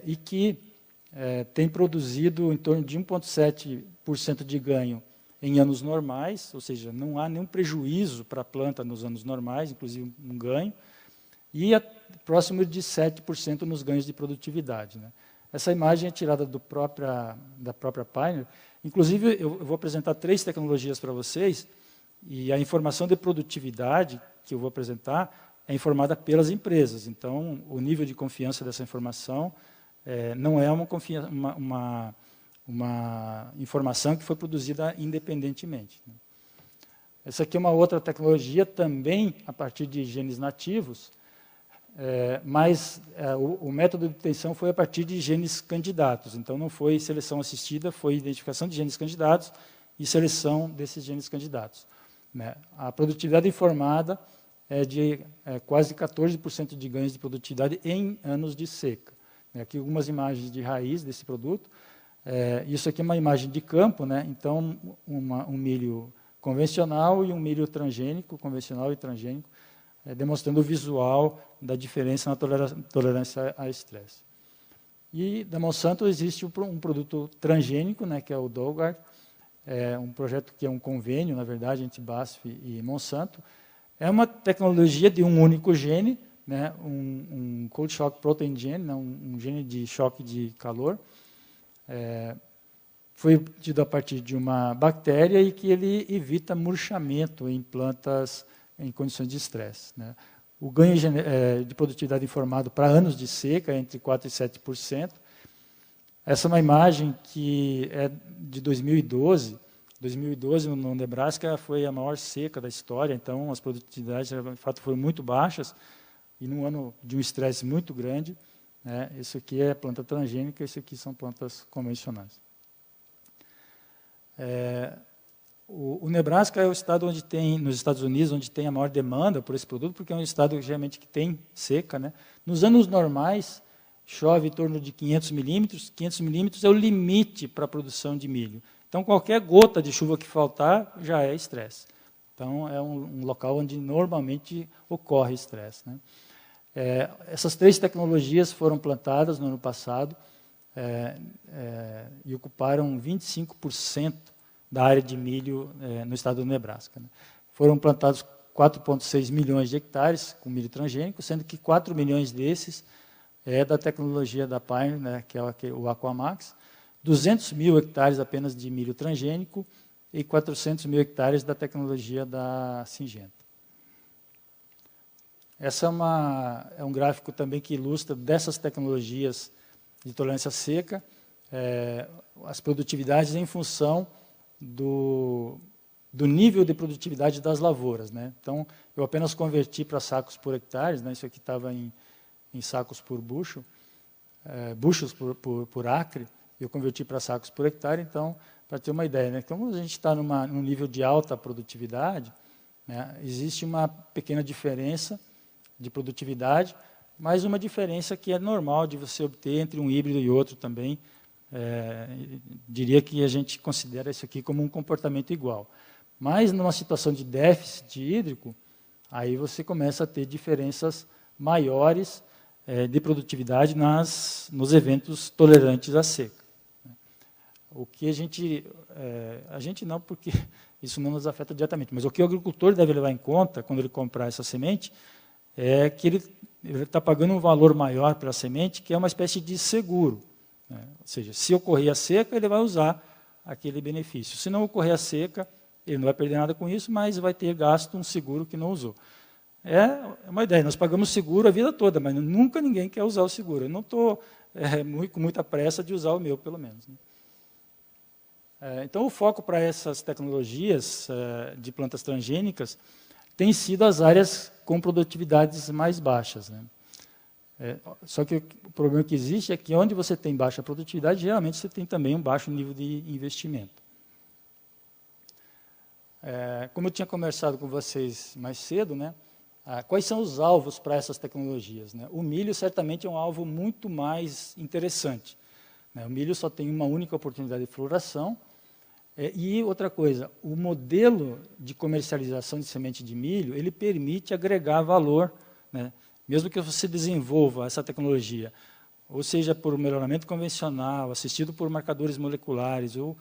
e que tem produzido em torno de 1,7% de ganho em anos normais, ou seja, não há nenhum prejuízo para a planta nos anos normais, inclusive um ganho, e próximo de 7% nos ganhos de produtividade. Né? Essa imagem é tirada da própria Pioneer. Inclusive, eu vou apresentar 3 tecnologias para vocês, e a informação de produtividade que eu vou apresentar é informada pelas empresas. Então, o nível de confiança dessa informação não é uma informação que foi produzida independentemente. Essa aqui é uma outra tecnologia, também a partir de genes nativos, mas o método de obtenção foi a partir de genes candidatos. Então, não foi seleção assistida, foi identificação de genes candidatos e seleção desses genes candidatos. Né? A produtividade informada é de quase 14% de ganhos de produtividade em anos de seca. Aqui algumas imagens de raiz desse produto. Isso aqui é uma imagem de campo, né? Então, um milho convencional e um milho transgênico, convencional e transgênico, demonstrando o visual da diferença na tolerância a estresse. E da Monsanto existe um produto transgênico, né, que é o Dalgard, um projeto que é um convênio, na verdade, entre BASF e Monsanto. É uma tecnologia de um único gene, né, um cold shock protein gene, né, um gene de choque de calor. Foi obtido a partir de uma bactéria e que ele evita murchamento em plantas em condições de estresse, né. O ganho de produtividade informado para anos de seca é entre 4% e 7%. Essa é uma imagem que é de 2012. 2012, no Nebraska, foi a maior seca da história, então as produtividades, de fato, foram muito baixas, e num ano de um estresse muito grande, né, isso aqui é planta transgênica, isso aqui são plantas convencionais. O Nebraska é o estado onde tem, nos Estados Unidos, onde tem a maior demanda por esse produto, porque é um estado geralmente que tem seca, né. Nos anos normais, chove em torno de 500 milímetros. 500 milímetros é o limite para a produção de milho. Então, qualquer gota de chuva que faltar já é estresse. Então, é um local onde normalmente ocorre estresse, né. Essas 3 tecnologias foram plantadas no ano passado e ocuparam 25% da área de milho no estado do Nebraska, né. Foram plantados 4,6 milhões de hectares com milho transgênico, sendo que 4 milhões desses é da tecnologia da Pioneer, né, que é o Aquamax, 200 mil hectares apenas de milho transgênico e 400 mil hectares da tecnologia da Syngenta. Essa é um gráfico também que ilustra dessas tecnologias de tolerância seca, as produtividades em função do nível de produtividade das lavouras, né. Então, eu apenas converti para sacos por hectares, né, isso aqui estava em sacos por bushel, bushels por acre, eu converti para sacos por hectare. Então, para ter uma ideia, né, como a gente está num nível de alta produtividade, né, existe uma pequena diferença de produtividade, mas uma diferença que é normal de você obter entre um híbrido e outro também. Diria que a gente considera isso aqui como um comportamento igual. Mas, numa situação de déficit hídrico, aí você começa a ter diferenças maiores de produtividade nos eventos tolerantes à seca. O que a gente não, porque isso não nos afeta diretamente, mas o que o agricultor deve levar em conta quando ele comprar essa semente é que ele está pagando um valor maior pela semente, que é uma espécie de seguro, né? Ou seja, se ocorrer a seca, ele vai usar aquele benefício. Se não ocorrer a seca, ele não vai perder nada com isso, mas vai ter gasto um seguro que não usou. É uma ideia, nós pagamos seguro a vida toda, mas nunca ninguém quer usar o seguro. Eu não estou com muita pressa de usar o meu, pelo menos, né? Então, o foco para essas tecnologias de plantas transgênicas tem sido as áreas com produtividades mais baixas, né? Só que o problema que existe é que onde você tem baixa produtividade, geralmente você tem também um baixo nível de investimento. Como eu tinha conversado com vocês mais cedo, né, quais são os alvos para essas tecnologias, né? O milho certamente é um alvo muito mais interessante, né? O milho só tem uma única oportunidade de floração. E outra coisa, o modelo de comercialização de semente de milho, ele permite agregar valor, né? Mesmo que você desenvolva essa tecnologia, ou seja, por melhoramento convencional, assistido por marcadores moleculares ou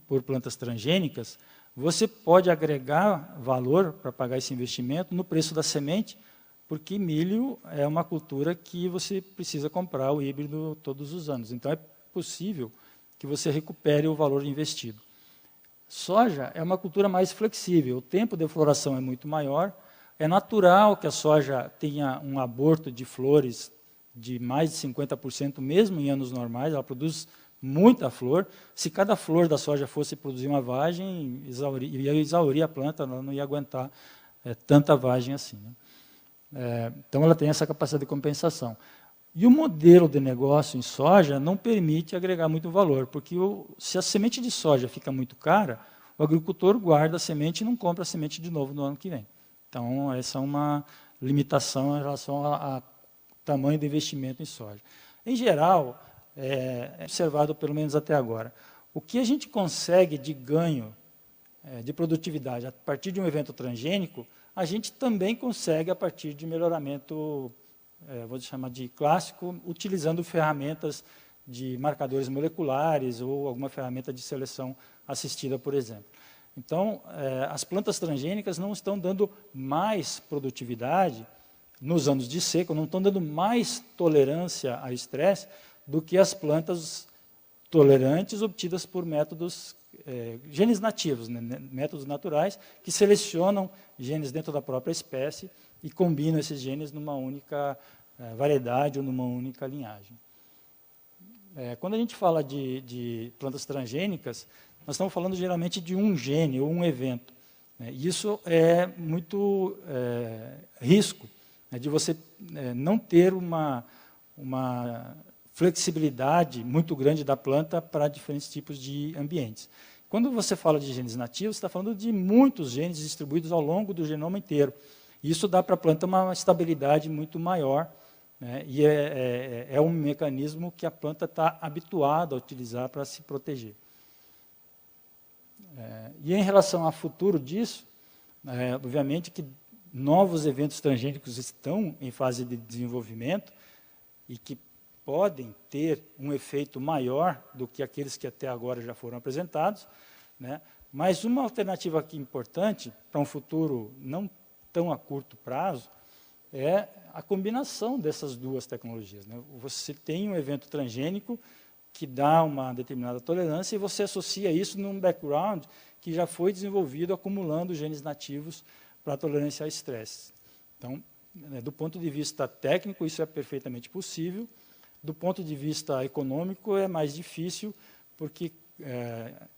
por plantas transgênicas, você pode agregar valor para pagar esse investimento no preço da semente, porque milho é uma cultura que você precisa comprar o híbrido todos os anos. Então, é possível que você recupere o valor investido. Soja é uma cultura mais flexível, o tempo de floração é muito maior, é natural que a soja tenha um aborto de flores de mais de 50%, mesmo em anos normais, ela produz muita flor. Se cada flor da soja fosse produzir uma vagem, ia exaurir a planta, ela não ia aguentar tanta vagem assim, né? Então, ela tem essa capacidade de compensação. E o modelo de negócio em soja não permite agregar muito valor, porque se a semente de soja fica muito cara, o agricultor guarda a semente e não compra a semente de novo no ano que vem. Então, essa é uma limitação em relação ao tamanho do investimento em soja. Em geral, observado pelo menos até agora, o que a gente consegue de ganho de produtividade a partir de um evento transgênico, a gente também consegue a partir de melhoramento vou chamar de clássico, utilizando ferramentas de marcadores moleculares ou alguma ferramenta de seleção assistida, por exemplo. Então, as plantas transgênicas não estão dando mais produtividade nos anos de seca, não estão dando mais tolerância a estresse do que as plantas tolerantes obtidas por métodos, genes nativos, né, métodos naturais, que selecionam genes dentro da própria espécie e combinam esses genes numa única variedade ou numa única linhagem. Quando a gente fala de plantas transgênicas, nós estamos falando geralmente de um gene ou um evento. Né? Isso é muito risco, né, de você não ter uma flexibilidade muito grande da planta para diferentes tipos de ambientes. Quando você fala de genes nativos, você está falando de muitos genes distribuídos ao longo do genoma inteiro. Isso dá para a planta uma estabilidade muito maior, né, e é um mecanismo que a planta está habituada a utilizar para se proteger. E em relação ao futuro disso, obviamente que novos eventos transgênicos estão em fase de desenvolvimento e que podem ter um efeito maior do que aqueles que até agora já foram apresentados, né? Mas uma alternativa aqui importante para um futuro não tão a curto prazo é a combinação dessas duas tecnologias, né? Você tem um evento transgênico que dá uma determinada tolerância e você associa isso num background que já foi desenvolvido acumulando genes nativos para a tolerância a estresse. Então, do ponto de vista técnico, isso é perfeitamente possível. Do ponto de vista econômico, é mais difícil, porque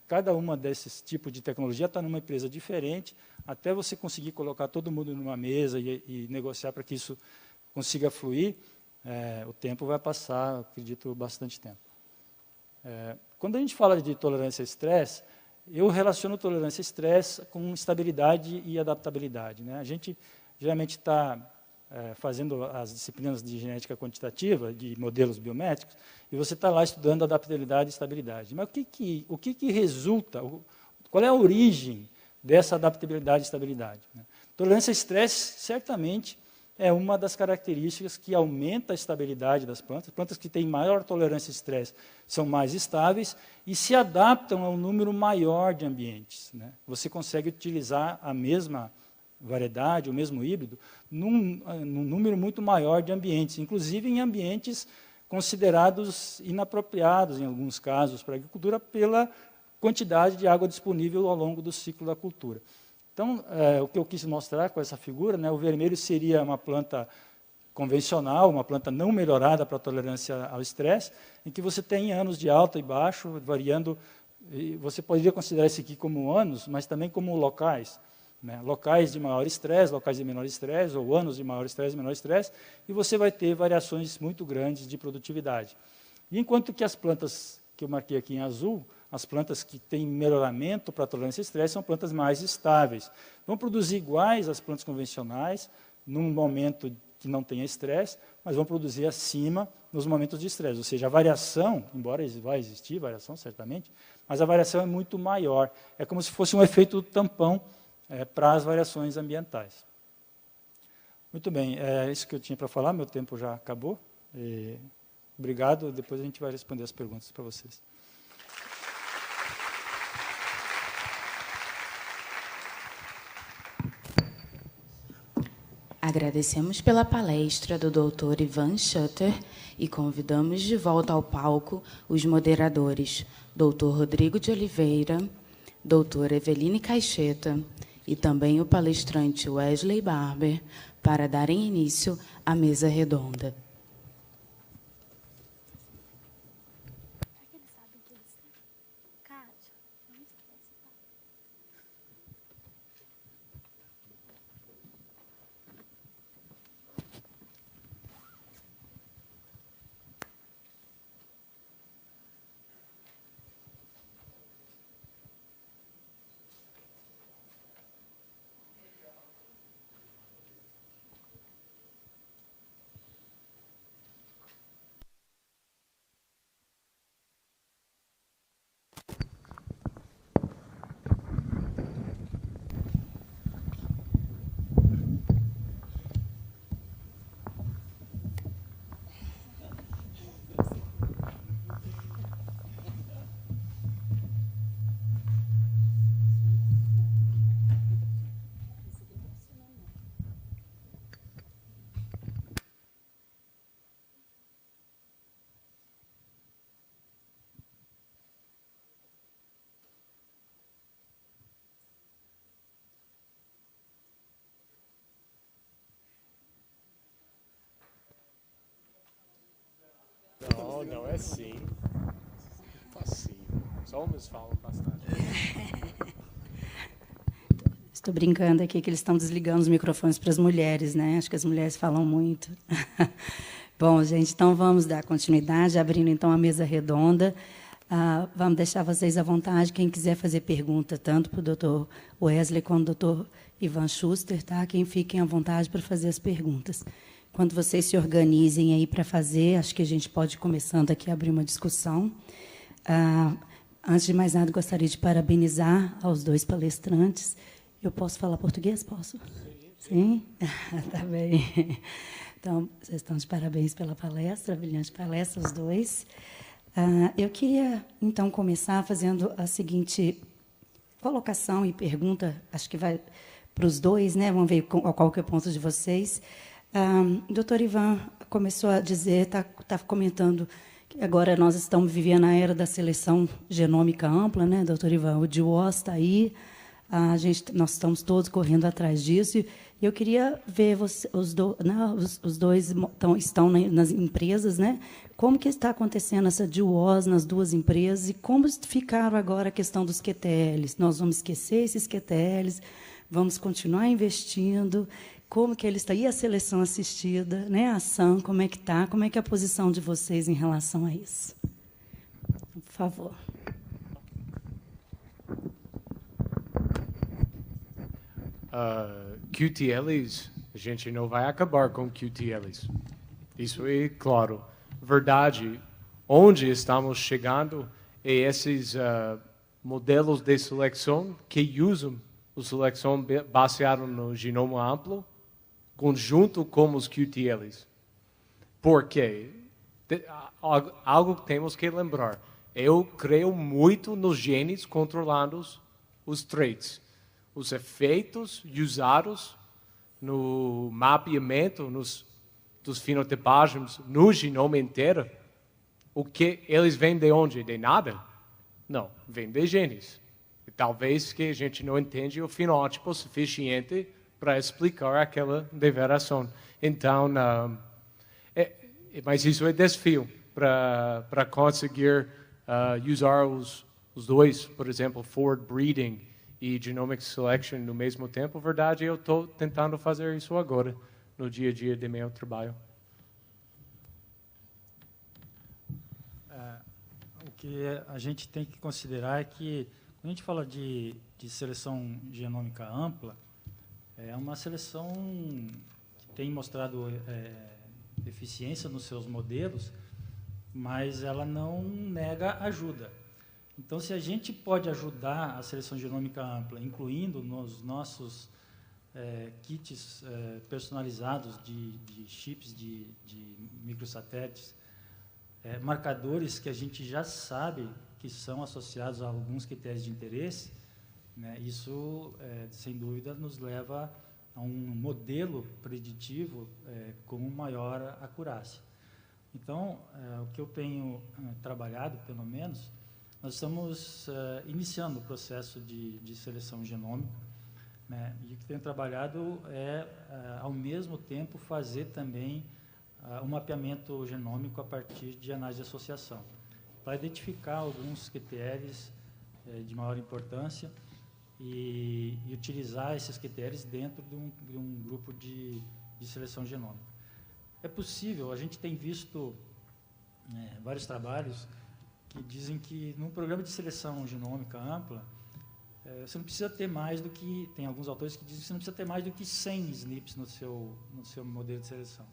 cada uma desses tipos de tecnologia está numa empresa diferente, até você conseguir colocar todo mundo numa mesa e negociar para que isso consiga fluir, o tempo vai passar, acredito, bastante tempo. Quando a gente fala de tolerância a estresse, eu relaciono tolerância a estresse com estabilidade e adaptabilidade, né? A gente geralmente está fazendo as disciplinas de genética quantitativa, de modelos biométricos, e você está lá estudando adaptabilidade e estabilidade. Mas o que resulta, qual é a origem dessa adaptabilidade e estabilidade? Né? Tolerância a estresse, certamente, é uma das características que aumenta a estabilidade das plantas. Plantas que têm maior tolerância a estresse são mais estáveis e se adaptam a um número maior de ambientes, né? Você consegue utilizar a mesma variedade, o mesmo híbrido, num número muito maior de ambientes, inclusive em ambientes considerados inapropriados, em alguns casos, para a agricultura, pela quantidade de água disponível ao longo do ciclo da cultura. Então, o que eu quis mostrar com essa figura, né, o vermelho seria uma planta convencional, uma planta não melhorada para a tolerância ao estresse, em que você tem anos de alto e baixo, variando, e você poderia considerar isso aqui como anos, mas também como locais. Né, locais de maior estresse, locais de menor estresse, ou anos de maior estresse e menor estresse, e você vai ter variações muito grandes de produtividade. E enquanto que as plantas que eu marquei aqui em azul, as plantas que têm melhoramento para a tolerância ao estresse são plantas mais estáveis. Vão produzir iguais às plantas convencionais, num momento que não tenha estresse, mas vão produzir acima nos momentos de estresse. Ou seja, a variação, embora vai existir variação, certamente, mas a variação é muito maior. É como se fosse um efeito tampão para as variações ambientais. Muito bem, é isso que eu tinha para falar, meu tempo já acabou. Obrigado, depois a gente vai responder as perguntas para vocês. Agradecemos pela palestra do Dr. Ivan Schutter e convidamos de volta ao palco os moderadores, Dr. Rodrigo de Oliveira, Dra. Eveline Caixeta e também o palestrante Wesley Barber, para darem início à mesa redonda. Não, não é sim. Facinho. Os homens falam bastante. Estou brincando aqui que eles estão desligando os microfones para as mulheres, né? Acho que as mulheres falam muito. Bom, gente, então vamos dar continuidade, abrindo então a mesa redonda. Vamos deixar vocês à vontade, quem quiser fazer pergunta, tanto para o doutor Wesley quanto o doutor Ivan Schuster, tá? Quem fiquem à vontade para fazer as perguntas. Quando vocês se organizem aí para fazer, acho que a gente pode, começando aqui, abrir uma discussão. Antes de mais nada, gostaria de parabenizar aos dois palestrantes. Eu posso falar português? Posso? Sim? Tá bem. Então, vocês estão de parabéns pela palestra, brilhante palestra, os dois. Eu queria, então, começar fazendo a seguinte colocação e pergunta, acho que vai para os dois, né? Vamos ver qual que é o ponto de vocês. O doutor Ivan começou a dizer, está comentando, que agora nós estamos vivendo a era da seleção genômica ampla, né, doutor Ivan? O DWOS está aí, nós estamos todos correndo atrás disso. E eu queria ver os dois estão nas empresas, né? Como que está acontecendo essa DWOS nas duas empresas e como ficaram agora a questão dos QTLs? Nós vamos esquecer esses QTLs, vamos continuar investindo? Como que ele está? E a seleção assistida, né? A ação, como é que está? Como é que é a posição de vocês em relação a isso? Por favor. QTLs, a gente não vai acabar com QTLs. Isso é claro. Verdade, onde estamos chegando é esses modelos de seleção que usam a seleção baseada no genoma amplo, conjunto com os QTLs. Por quê? Algo que temos que lembrar. Eu creio muito nos genes controlando os traits. Os efeitos usados no mapeamento dos fenotipagens no genoma inteiro, o que eles vêm de onde? De nada? Não, vêm de genes. E talvez que a gente não entende o fenótipo suficiente para explicar aquela deveração. Então, mas isso é desafio para conseguir usar os dois, por exemplo, forward breeding e genomic selection no mesmo tempo. Verdade, eu estou tentando fazer isso agora, no dia a dia de meu trabalho. O que a gente tem que considerar é que, quando a gente fala de seleção genômica ampla, é uma seleção que tem mostrado eficiência nos seus modelos, mas ela não nega ajuda. Então, se a gente pode ajudar a seleção genômica ampla, incluindo nos nossos kits personalizados de chips de microsatélites, marcadores que a gente já sabe que são associados a alguns critérios de interesse, né, isso, sem dúvida, nos leva a um modelo preditivo com maior acurácia. Então, o que eu tenho trabalhado, pelo menos, nós estamos iniciando o processo de seleção genômica, né, e o que tenho trabalhado é, ao mesmo tempo, fazer também um mapeamento genômico a partir de análise de associação, para identificar alguns QTLs de maior importância e utilizar esses QTLs dentro de um grupo de seleção genômica. É possível, a gente tem visto vários trabalhos que dizem que num programa de seleção genômica ampla, você não precisa ter mais do que, tem alguns autores que dizem que você não precisa ter mais do que 100 SNPs no seu modelo de seleção.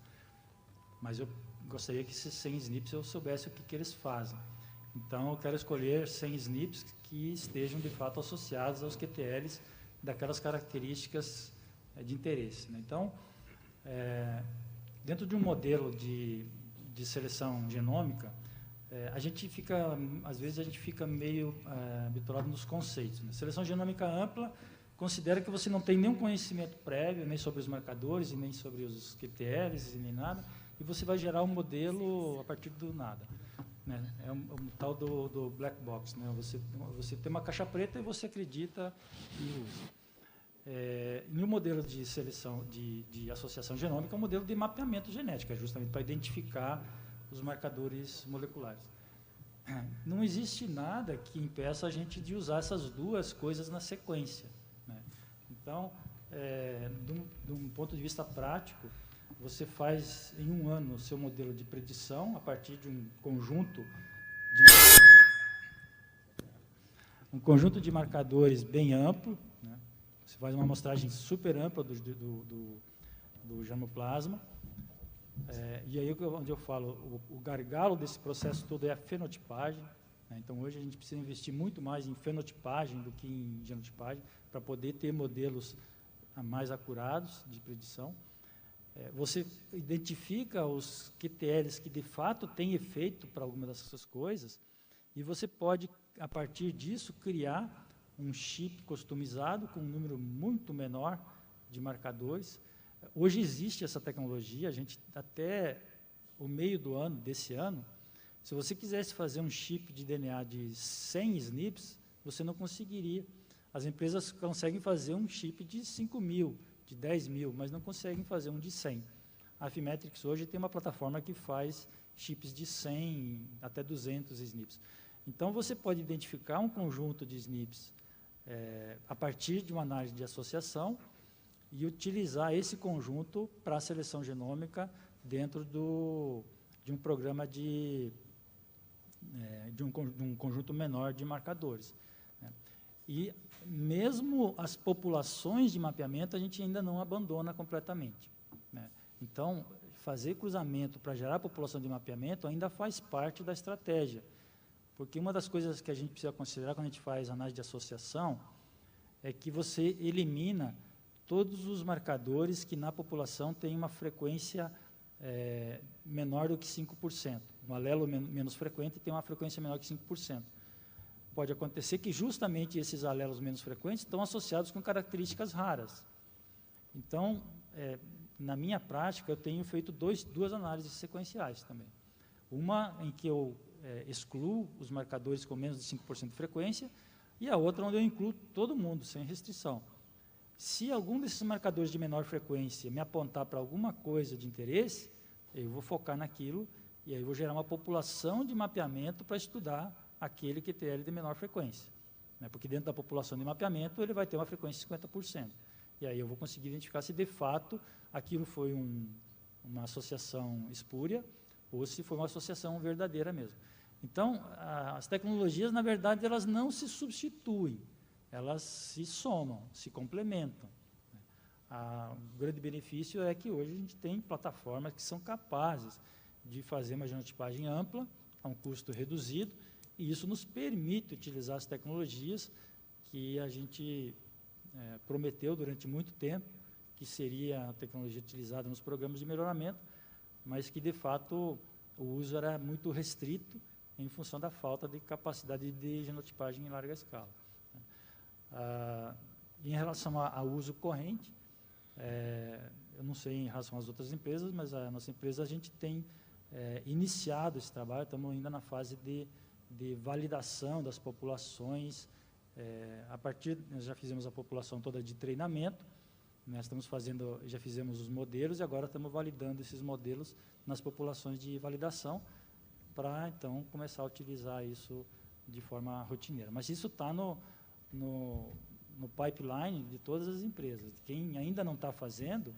Mas eu gostaria que esses 100 SNPs eu soubesse o que eles fazem. Então, eu quero escolher 100 SNPs que estejam, de fato, associados aos QTLs daquelas características de interesse, né? Então, dentro de um modelo de seleção genômica, às vezes a gente fica meio bitolado nos conceitos, né? Seleção genômica ampla considera que você não tem nenhum conhecimento prévio, nem sobre os marcadores, e nem sobre os QTLs, e nem nada, e você vai gerar um modelo a partir do nada, né? É um tal do black box, né? Você tem uma caixa preta e você acredita e usa. No modelo de seleção de associação genômica, é um modelo de mapeamento genético, justamente para identificar os marcadores moleculares. Não existe nada que impeça a gente de usar essas duas coisas na sequência, né? Então, de um ponto de vista prático, você faz em um ano o seu modelo de predição a partir de um conjunto de marcadores bem amplo, né? Você faz uma amostragem super ampla do germoplasma. E aí, onde eu falo, o gargalo desse processo todo é a fenotipagem, né? Então, hoje a gente precisa investir muito mais em fenotipagem do que em genotipagem, para poder ter modelos mais acurados de predição. Você identifica os QTLs que, de fato, têm efeito para alguma dessas coisas, e você pode, a partir disso, criar um chip customizado com um número muito menor de marcadores. Hoje existe essa tecnologia, a gente, até o meio desse ano, se você quisesse fazer um chip de DNA de 100 SNPs, você não conseguiria. As empresas conseguem fazer um chip de 5.000, de 10.000, mas não conseguem fazer um de 100. A Affymetrix hoje tem uma plataforma que faz chips de 100 até 200 SNPs. Então, você pode identificar um conjunto de SNPs a partir de uma análise de associação e utilizar esse conjunto para a seleção genômica dentro de um programa de um conjunto menor de marcadores, né? E mesmo as populações de mapeamento a gente ainda não abandona completamente, né? Então, fazer cruzamento para gerar população de mapeamento ainda faz parte da estratégia, porque uma das coisas que a gente precisa considerar quando a gente faz análise de associação é que você elimina todos os marcadores que na população têm uma frequência menor do que 5%. Um alelo menos frequente tem uma frequência menor que 5%. Pode acontecer que justamente esses alelos menos frequentes estão associados com características raras. Então, na minha prática, eu tenho feito duas análises sequenciais também. Uma em que eu excluo os marcadores com menos de 5% de frequência, e a outra onde eu incluo todo mundo, sem restrição. Se algum desses marcadores de menor frequência me apontar para alguma coisa de interesse, eu vou focar naquilo, e aí eu vou gerar uma população de mapeamento para estudar aquele QTL de menor frequência, né? Porque dentro da população de mapeamento ele vai ter uma frequência de 50%. E aí eu vou conseguir identificar se de fato aquilo foi uma associação espúria ou se foi uma associação verdadeira mesmo. Então, as tecnologias, na verdade, elas não se substituem, elas se somam, se complementam. O grande benefício é que hoje a gente tem plataformas que são capazes de fazer uma genotipagem ampla, a um custo reduzido, e isso nos permite utilizar as tecnologias que a gente prometeu durante muito tempo, que seria a tecnologia utilizada nos programas de melhoramento, mas que, de fato, o uso era muito restrito em função da falta de capacidade de genotipagem em larga escala. Em relação ao uso corrente, eu não sei em relação às outras empresas, mas a nossa empresa, a gente tem iniciado esse trabalho, estamos ainda na fase de validação das populações. Nós já fizemos a população toda de treinamento, nós já fizemos os modelos e agora estamos validando esses modelos nas populações de validação para, então, começar a utilizar isso de forma rotineira. Mas isso está no pipeline de todas as empresas. Quem ainda não está fazendo,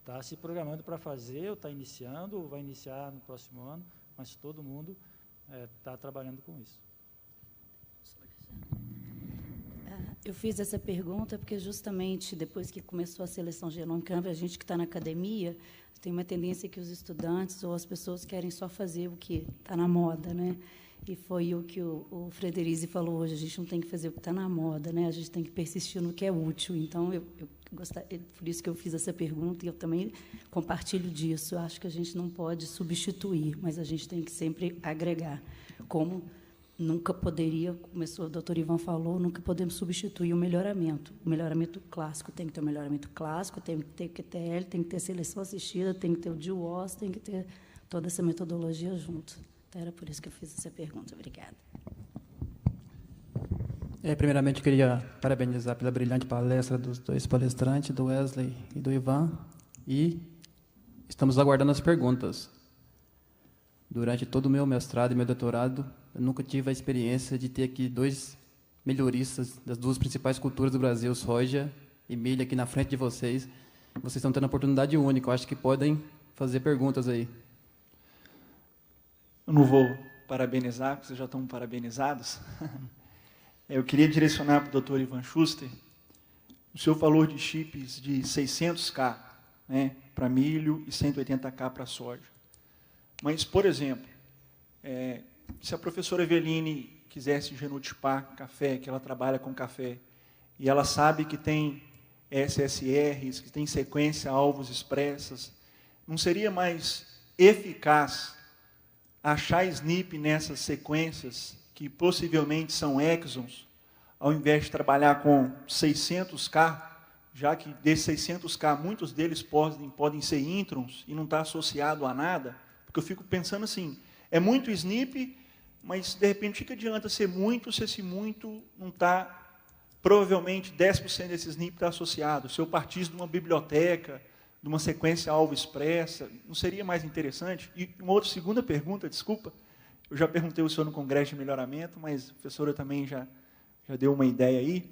está se programando para fazer, ou está iniciando, ou vai iniciar no próximo ano, mas todo mundo está trabalhando com isso. Eu fiz essa pergunta porque justamente depois que começou a seleção genômica, a gente que está na academia tem uma tendência que os estudantes ou as pessoas querem só fazer o que está na moda, né? E foi o que o Frederizi falou hoje, a gente não tem que fazer o que está na moda, né? A gente tem que persistir no que é útil. Então, por isso que eu fiz essa pergunta, e eu também compartilho disso. Eu acho que a gente não pode substituir, mas a gente tem que sempre agregar. Como nunca poderia, como o doutor Ivan falou, nunca podemos substituir o melhoramento. O melhoramento clássico tem que ter o melhoramento clássico, tem que ter QTL, tem que ter seleção assistida, tem que ter o DWOS, tem que ter toda essa metodologia junto. Então, era por isso que eu fiz essa pergunta. Obrigada. Primeiramente, eu queria parabenizar pela brilhante palestra dos dois palestrantes, do Wesley e do Ivan, e estamos aguardando as perguntas. durante todo o meu mestrado e meu doutorado, eu nunca tive a experiência de ter aqui 2 melhoristas das 2 principais culturas do Brasil, soja e milho, aqui na frente de vocês. Vocês estão tendo uma oportunidade única. Eu acho que podem fazer perguntas aí. Eu não vou parabenizar, porque vocês já estão parabenizados. Eu queria direcionar para o Dr. Ivan Schuster. O senhor falou de chips de 600K, né, para milho e 180K para soja. Mas, por exemplo, se a professora Eveline quisesse genotipar café, que ela trabalha com café, e ela sabe que tem SSRs, que tem sequência alvos expressas, não seria mais eficaz achar SNP nessas sequências, que possivelmente são exons, ao invés de trabalhar com 600K, já que desses 600K, muitos deles podem ser introns e não está associado a nada, porque eu fico pensando assim, é muito SNP, mas, de repente, o que adianta ser muito, se esse muito não está, provavelmente, 10% desse SNP está associado. Se eu partisse de uma biblioteca, de uma sequência alvo expressa, não seria mais interessante? E uma outra segunda pergunta, desculpa, eu já perguntei ao senhor no Congresso de Melhoramento, mas a professora também já deu uma ideia aí.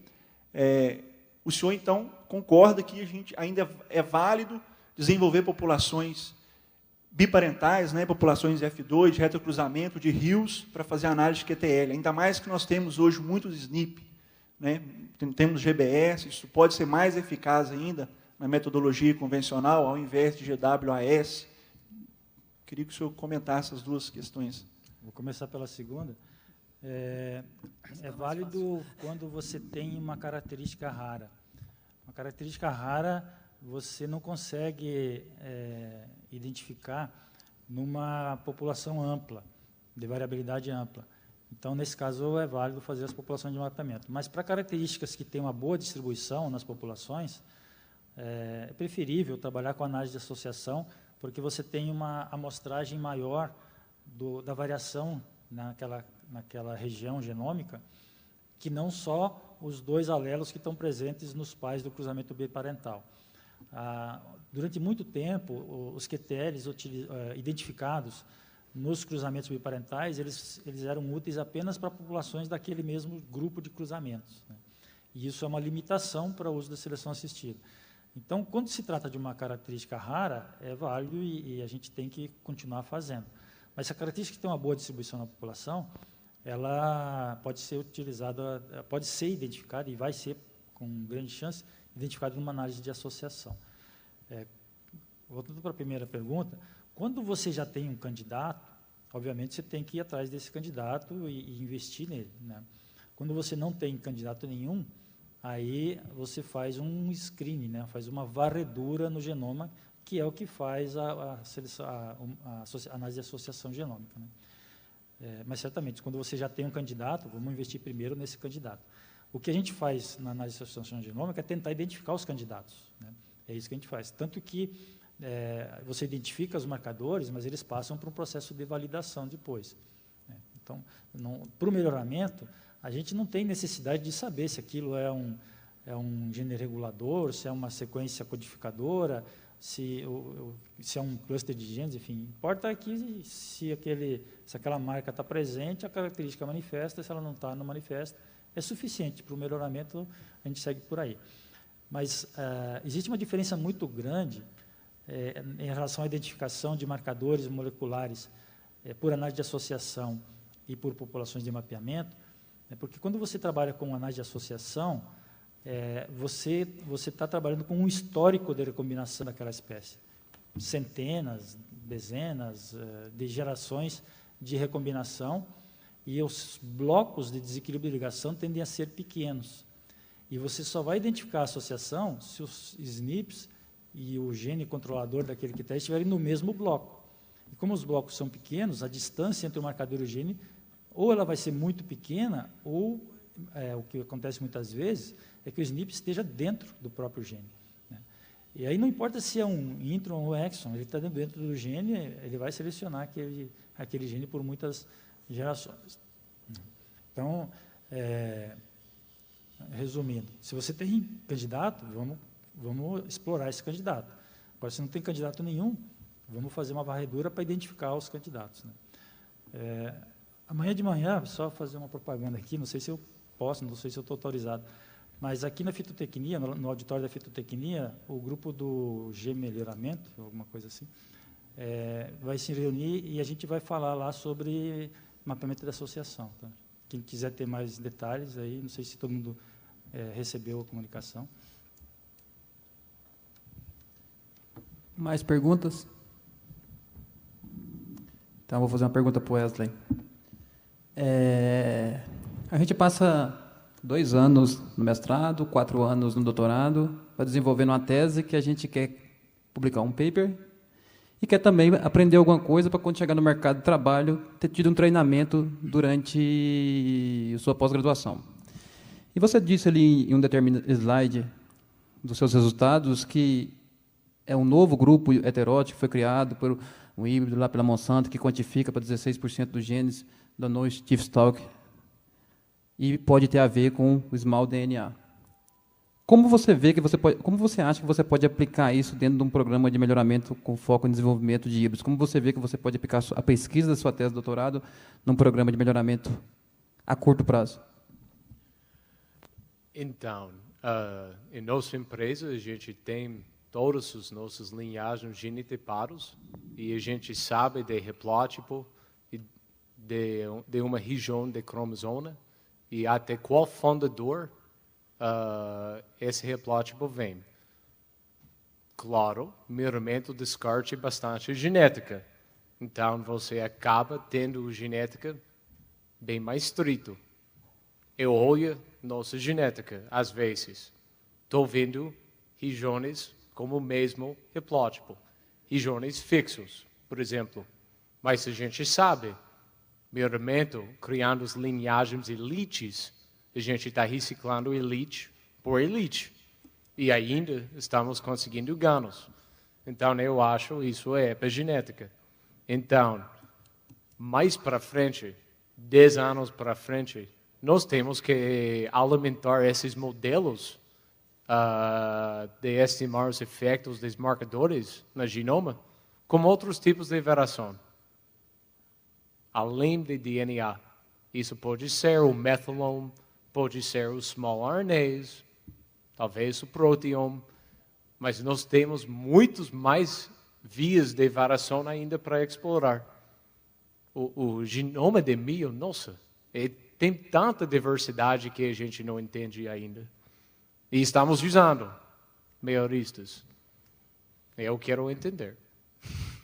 O senhor, então, concorda que a gente ainda é válido desenvolver populações biparentais, né, populações F2, de retrocruzamento, de rios, para fazer análise de QTL. Ainda mais que nós temos hoje muitos SNP, né, temos GBS, isso pode ser mais eficaz ainda na metodologia convencional, ao invés de GWAS. Queria que o senhor comentasse as 2 questões. Vou começar pela segunda. É válido quando você tem uma característica rara. Uma característica rara você não consegue identificar numa população ampla, de variabilidade ampla. Então, nesse caso, é válido fazer as populações de mapeamento. Mas, para características que têm uma boa distribuição nas populações, é preferível trabalhar com análise de associação, porque você tem uma amostragem maior da variação naquela região genômica, que não só os 2 alelos que estão presentes nos pais do cruzamento biparental. Durante muito tempo, os QTLs identificados nos cruzamentos biparentais, eles eram úteis apenas para populações daquele mesmo grupo de cruzamentos, né? E isso é uma limitação para o uso da seleção assistida. Então, quando se trata de uma característica rara, é válido e a gente tem que continuar fazendo. Mas se a característica tem uma boa distribuição na população, ela pode ser utilizada, pode ser identificada e vai ser, com grande chance, identificada numa análise de associação. Voltando para a primeira pergunta, quando você já tem um candidato, obviamente você tem que ir atrás desse candidato e investir nele, né? Quando você não tem candidato nenhum, aí você faz um screening, né? Faz uma varredura no genoma, que é o que faz a análise de associação genômica, né? Mas, certamente, quando você já tem um candidato, vamos investir primeiro nesse candidato. O que a gente faz na análise de associação genômica é tentar identificar os candidatos, né? É isso que a gente faz. Tanto que você identifica os marcadores, mas eles passam por um processo de validação depois, né? Então, para o melhoramento, a gente não tem necessidade de saber se aquilo é um gene regulador, se é uma sequência codificadora, se é um cluster de genes, enfim. Importa é que se aquela marca está presente, a característica manifesta, se ela não está, não manifesta. É suficiente para o melhoramento, a gente segue por aí. Mas existe uma diferença muito grande em relação à identificação de marcadores moleculares por análise de associação e por populações de mapeamento, porque quando você trabalha com análise de associação, você está trabalhando com um histórico de recombinação daquela espécie. Centenas, dezenas de gerações de recombinação, e os blocos de desequilíbrio de ligação tendem a ser pequenos. E você só vai identificar a associação se os SNPs e o gene controlador daquele que está estiverem no mesmo bloco. E como os blocos são pequenos, a distância entre o marcador e o gene, ou ela vai ser muito pequena, ou o que acontece muitas vezes é que o SNP esteja dentro do próprio gene, né? E aí não importa se é um intron ou exon, ele está dentro do gene, ele vai selecionar aquele gene por muitas gerações. Então, resumindo, se você tem candidato, vamos explorar esse candidato. Agora, se não tem candidato nenhum, Vamos fazer uma varredura para identificar os candidatos, né? Amanhã de manhã, só fazer uma propaganda aqui, não sei se eu posso, não sei se eu estou autorizado, mas aqui na fitotecnia, no auditório da fitotecnia, o grupo do G-Melhoramento, alguma coisa assim, vai se reunir e a gente vai falar lá sobre mapeamento da associação. Tá? Quem quiser ter mais detalhes, aí, não sei se todo mundo recebeu a comunicação. Mais perguntas? Então, vou fazer uma pergunta para o Wesley. A gente passa 2 anos no mestrado, 4 anos no doutorado, para desenvolver uma tese que a gente quer publicar um paper e quer também aprender alguma coisa para, quando chegar no mercado de trabalho, ter tido um treinamento durante sua pós-graduação. E você disse ali em um determinado slide dos seus resultados que é um novo grupo heterótipo que foi criado por um híbrido lá pela Monsanto, que quantifica para 16% dos genes da no-Stiffstock e pode ter a ver com o small DNA. Como você acha que você pode aplicar isso dentro de um programa de melhoramento com foco em desenvolvimento de híbridos? Como você vê que você pode aplicar a pesquisa da sua tese de doutorado num programa de melhoramento a curto prazo? Então, em nossa empresa, a gente tem todas as nossas linhagens genotipadas e a gente sabe de replótipo de uma região de cromosoma e até qual fundador esse replótipo vem. Claro, melhoramento, descarte bastante genética. Então, você acaba tendo genética bem mais estrito. Eu olho nossa genética, às vezes. Estou vendo regiões como o mesmo replótipo. Regiões fixos, por exemplo. Mas a gente sabe, melhoramento, criando as linhagens elites, a gente está reciclando elite por elite. E ainda estamos conseguindo ganhos. Então, eu acho isso é epigenética. Então, mais para frente, 10 anos para frente, nós temos que alimentar esses modelos de estimar os efeitos dos marcadores no genoma com outros tipos de variação, além de DNA. Isso pode ser o methalome, pode ser os small RNAs, talvez o proteome, mas nós temos muitos mais vias de variação ainda para explorar. O genoma de milho, nossa, tem tanta diversidade que a gente não entende ainda. E estamos usando melhoristas. Eu quero entender.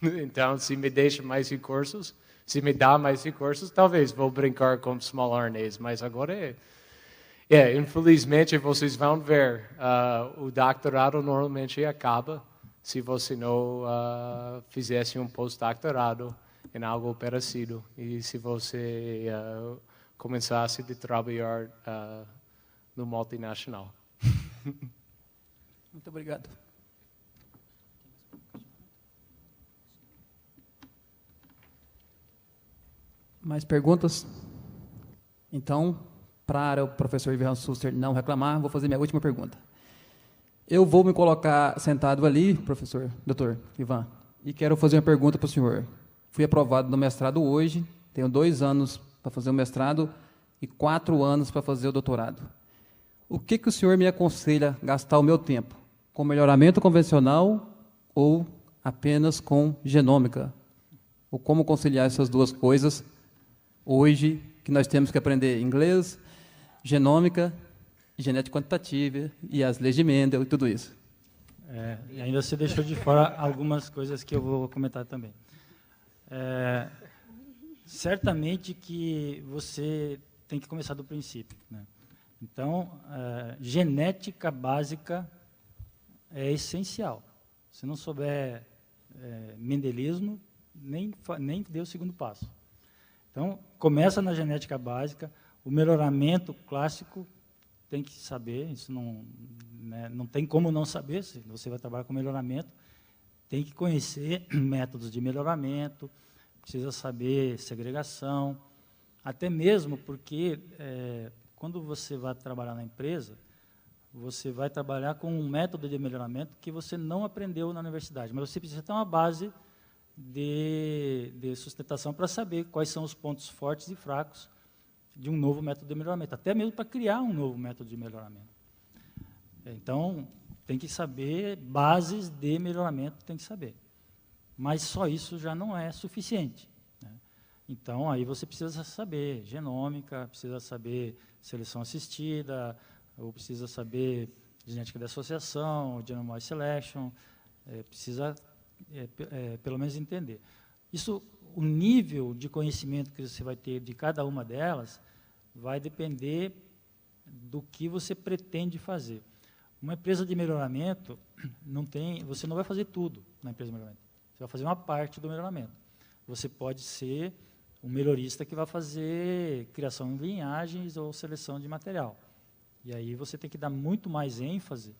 Então, se me deixa mais recursos, se me dá mais recursos, talvez vou brincar com small RNAs, mas agora infelizmente, vocês vão ver, o doutorado normalmente acaba se você não fizesse um pós-doutorado em algo parecido e se você começasse a trabalhar no multinacional. Muito obrigado. Mais perguntas? Então, para o professor Ivan Schuster não reclamar, vou fazer minha última pergunta. Eu vou me colocar sentado ali, professor, doutor Ivan, e quero fazer uma pergunta para o senhor. Fui aprovado no mestrado hoje, tenho 2 anos para fazer o mestrado e 4 anos para fazer o doutorado. O que o senhor me aconselha gastar o meu tempo? Com melhoramento convencional ou apenas com genômica? Ou como conciliar essas duas coisas hoje, que nós temos que aprender inglês, genômica, genética quantitativa e as leis de Mendel e tudo isso? E ainda você deixou de fora algumas coisas que eu vou comentar também. Certamente que você tem que começar do princípio, né? Então, genética básica é essencial. Se não souber mendelismo, nem dê o segundo passo. Então, começa na genética básica, o melhoramento clássico tem que saber, isso não tem como não saber, se você vai trabalhar com melhoramento, tem que conhecer métodos de melhoramento, precisa saber segregação, até mesmo porque quando você vai trabalhar na empresa, você vai trabalhar com um método de melhoramento que você não aprendeu na universidade, mas você precisa ter uma base de sustentação para saber quais são os pontos fortes e fracos de um novo método de melhoramento, até mesmo para criar um novo método de melhoramento. Então, tem que saber, bases de melhoramento tem que saber. Mas só isso já não é suficiente, né? Então, aí você precisa saber genômica, precisa saber seleção assistida, ou precisa saber genética de associação, genome-wide selection, precisa, pelo menos, entender. Isso, o nível de conhecimento que você vai ter de cada uma delas vai depender do que você pretende fazer. Uma empresa de melhoramento, você não vai fazer tudo na empresa de melhoramento. Você vai fazer uma parte do melhoramento. Você pode ser um melhorista que vai fazer criação de linhagens ou seleção de material. E aí você tem que dar muito mais ênfase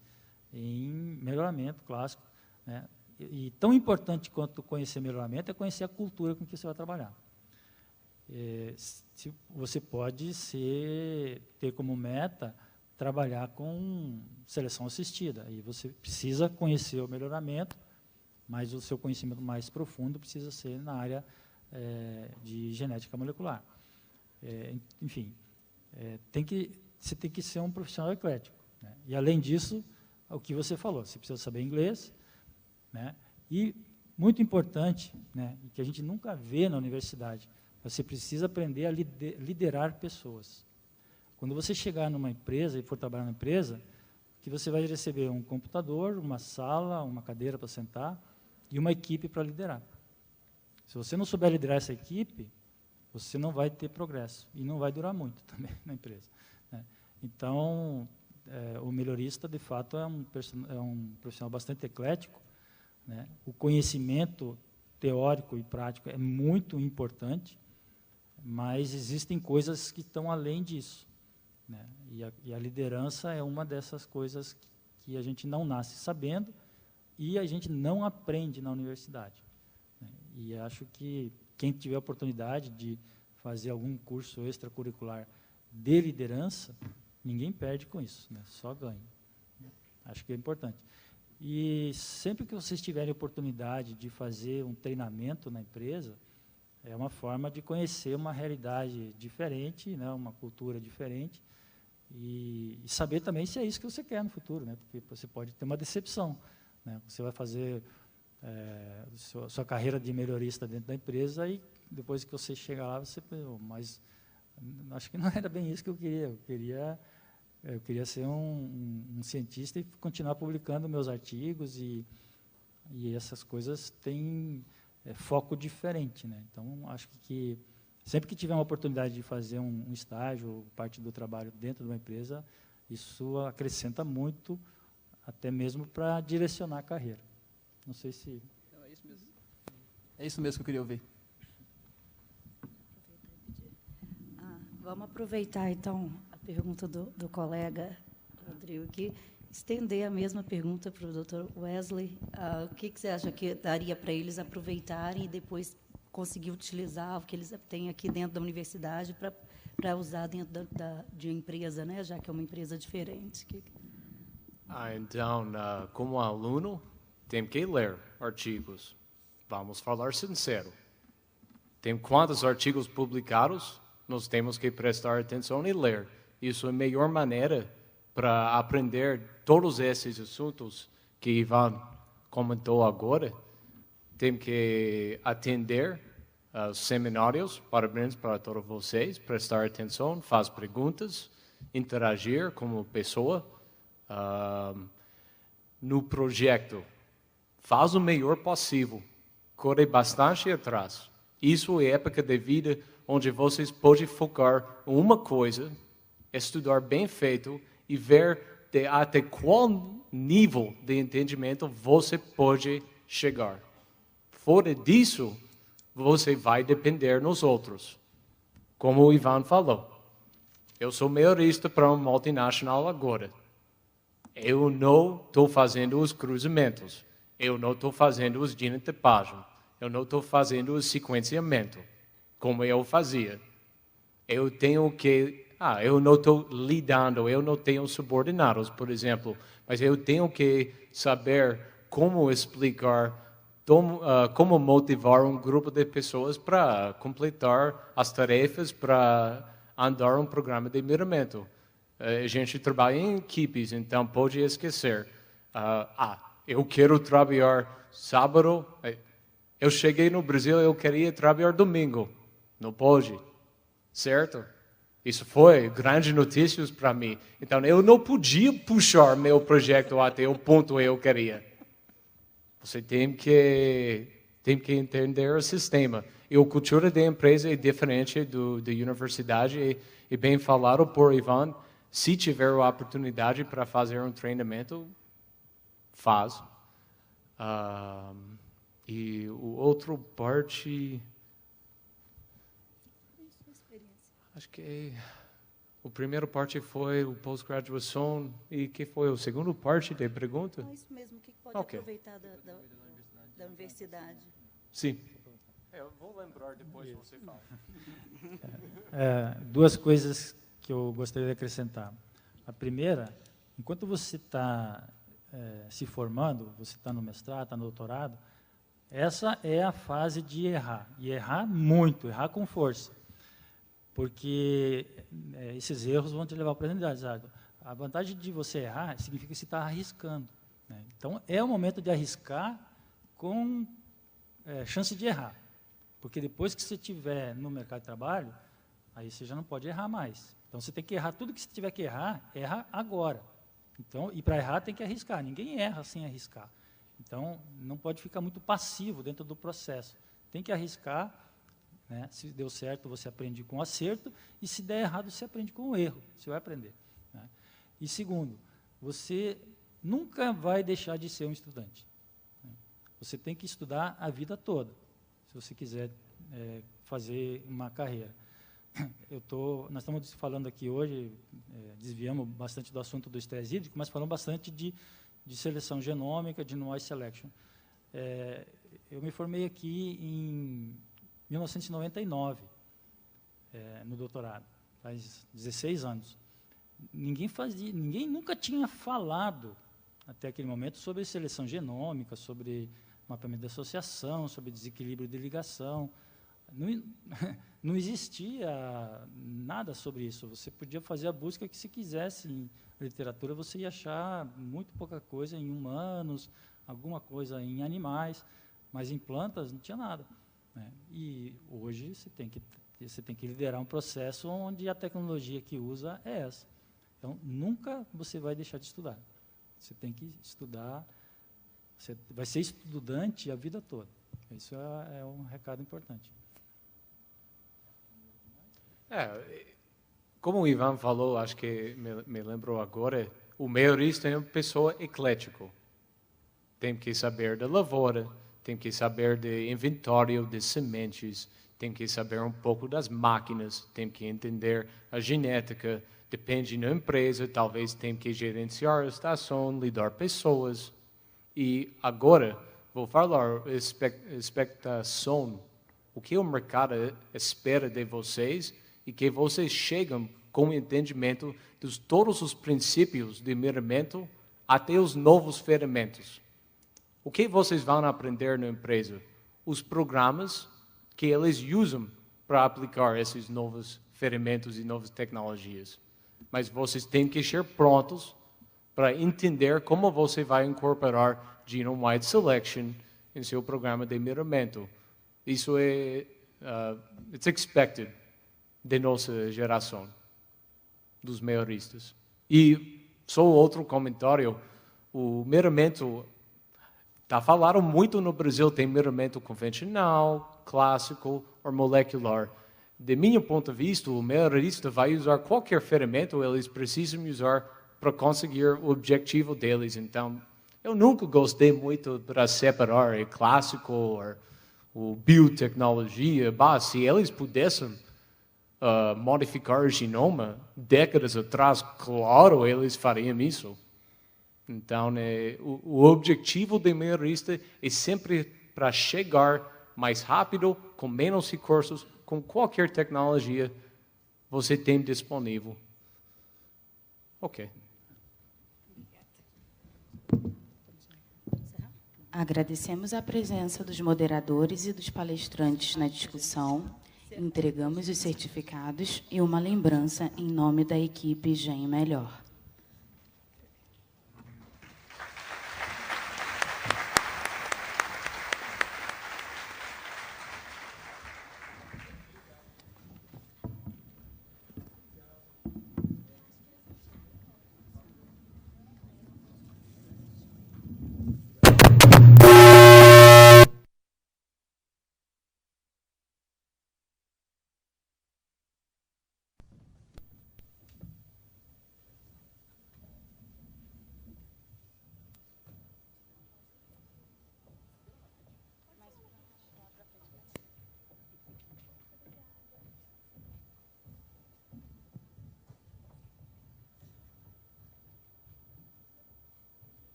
em melhoramento clássico, né? E tão importante quanto conhecer melhoramento é conhecer a cultura com que você vai trabalhar. Você pode ter como meta trabalhar com seleção assistida. Aí você precisa conhecer o melhoramento, mas o seu conhecimento mais profundo precisa ser na área de genética molecular. Enfim, você tem que ser um profissional eclético, né? E, além disso, o que você falou, você precisa saber inglês, né? E, muito importante, né, e que a gente nunca vê na universidade, você precisa aprender a liderar pessoas. Quando você chegar numa empresa e for trabalhar na empresa, que você vai receber um computador, uma sala, uma cadeira para sentar e uma equipe para liderar. Se você não souber liderar essa equipe, você não vai ter progresso e não vai durar muito também na empresa, né? Então, o melhorista, de fato, é um profissional bastante eclético, né? O conhecimento teórico e prático é muito importante, mas existem coisas que estão além disso, né? E a liderança é uma dessas coisas que a gente não nasce sabendo e a gente não aprende na universidade, né? E acho que quem tiver a oportunidade de fazer algum curso extracurricular de liderança, ninguém perde com isso, né? Só ganha. Acho que é importante. E sempre que vocês tiverem oportunidade de fazer um treinamento na empresa, é uma forma de conhecer uma realidade diferente, né? Uma cultura diferente, e saber também se é isso que você quer no futuro, né? Porque você pode ter uma decepção, né? Você vai fazer sua carreira de melhorista dentro da empresa e depois que você chegar lá, você pensa, mas acho que não era bem isso que eu queria. Eu queria ser um cientista e continuar publicando meus artigos, e essas coisas têm foco diferente, né? Então, acho que sempre que tiver uma oportunidade de fazer um estágio ou parte do trabalho dentro de uma empresa, isso acrescenta muito, até mesmo para direcionar a carreira. Não sei se... Não, é isso mesmo. É isso mesmo que eu queria ouvir. Vamos aproveitar, então, a pergunta do colega Rodrigo aqui, estender a mesma pergunta para o Dr. Wesley. O que você acha que daria para eles aproveitarem e depois conseguir utilizar o que eles têm aqui dentro da universidade para usar dentro de empresa, né, já que é uma empresa diferente? Então, como aluno, tem que ler artigos. Vamos falar sincero. Tem quantos artigos publicados? Nós temos que prestar atenção e ler. Isso é a melhor maneira para aprender todos esses assuntos que Ivan comentou agora. Tem que atender aos seminários. Parabéns para todos vocês. Prestar atenção, fazer perguntas, interagir como pessoa. No projeto, faz o melhor possível. Corre bastante atrás. Isso é época de vida onde vocês podem focar em uma coisa, estudar bem feito e ver até qual nível de entendimento você pode chegar. Fora disso, você vai depender nos outros. Como o Ivan falou, eu sou melhorista para uma multinacional agora. Eu não estou fazendo os cruzamentos. Eu não estou fazendo os genotipagens. Eu não estou fazendo o sequenciamento, como eu fazia. Eu tenho que... eu não estou lidando, eu não tenho subordinados, por exemplo, mas eu tenho que saber como explicar como motivar um grupo de pessoas para completar as tarefas para andar um programa de melhoramento. A gente trabalha em equipes, então pode esquecer. Eu quero trabalhar sábado. Eu cheguei no Brasil, eu queria trabalhar domingo. Não pode, certo? Isso foi grande notícia para mim. Então, eu não podia puxar meu projeto até o ponto que eu queria. Você tem que entender o sistema. E a cultura da empresa é diferente da universidade. E bem falado por Ivan, se tiver a oportunidade para fazer um treinamento, faz. E o outro parte... Acho que o primeiro parte foi o pós-graduação e que foi o segundo parte da pergunta? Isso mesmo, o que pode aproveitar da universidade? Sim. Eu vou lembrar depois, você fala. Duas coisas que eu gostaria de acrescentar. A primeira, enquanto você está se formando, você está no mestrado, está no doutorado, essa é a fase de errar. E errar muito, errar com força. Porque esses erros vão te levar para a aprendizagem. A vantagem de você errar significa que você está arriscando. Né? Então, é o momento de arriscar com chance de errar. Porque depois que você estiver no mercado de trabalho, aí você já não pode errar mais. Então, você tem que errar tudo que você tiver que errar, erra agora. Então, e para errar tem que arriscar. Ninguém erra sem arriscar. Então, não pode ficar muito passivo dentro do processo. Tem que arriscar. Né? Se deu certo, você aprende com o acerto, e se der errado, você aprende com o erro, você vai aprender. Né? E segundo, você nunca vai deixar de ser um estudante. Né? Você tem que estudar a vida toda, se você quiser fazer uma carreira. Nós estamos falando aqui hoje, desviamos bastante do assunto do estresse hídrico, mas falamos bastante de seleção genômica, de noise selection. Eu me formei aqui em 1999, no doutorado, faz 16 anos. Ninguém nunca tinha falado, até aquele momento, sobre seleção genômica, sobre mapeamento de associação, sobre desequilíbrio de ligação. Não existia nada sobre isso. Você podia fazer a busca que se quisesse em literatura, você ia achar muito pouca coisa em humanos, alguma coisa em animais, mas em plantas não tinha nada. E hoje você tem que liderar um processo onde a tecnologia que usa é essa. Então, nunca você vai deixar de estudar. Você tem que estudar, você vai ser estudante a vida toda. Isso é um recado importante. Como o Ivan falou, acho que me lembrou agora, o melhorista é uma pessoa eclética. Tem que saber da lavoura, tem que saber do inventário de sementes, tem que saber um pouco das máquinas, tem que entender a genética, depende da empresa, talvez tem que gerenciar a estação, lidar pessoas. E agora, vou falar expectação, o que o mercado espera de vocês e que vocês chegam com o entendimento de todos os princípios de melhoramento até os novos ferramentas. O que vocês vão aprender na empresa? Os programas que eles usam para aplicar esses novos ferramentas e novas tecnologias. Mas vocês têm que estar prontos para entender como você vai incorporar Genome-Wide Selection em seu programa de melhoramento. Isso é it's expected de nossa geração, dos melhoristas. E só outro comentário, o melhoramento... falaram muito no Brasil, tem melhoramento convencional, clássico ou molecular. De meu ponto de vista, o melhorista vai usar qualquer ferramenta que eles precisam usar para conseguir o objetivo deles. Então, eu nunca gostei muito para separar o clássico ou biotecnologia. Se eles pudessem modificar o genoma décadas atrás, claro, eles fariam isso. Então, o objetivo do melhorista é sempre para chegar mais rápido, com menos recursos, com qualquer tecnologia você tem disponível. Ok. Agradecemos a presença dos moderadores e dos palestrantes na discussão, entregamos os certificados e uma lembrança em nome da equipe Gen Melhor.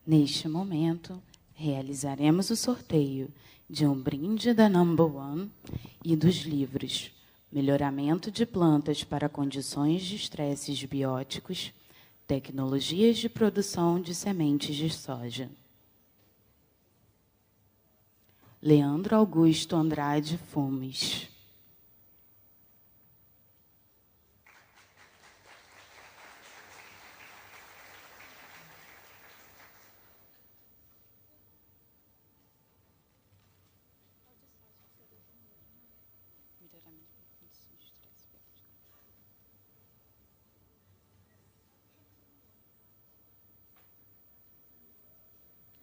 Neste momento, realizaremos o sorteio de um brinde da Number One e dos livros Melhoramento de Plantas para Condições de Estresses Bióticos, Tecnologias de Produção de Sementes de Soja. Leandro Augusto Andrade Fumes.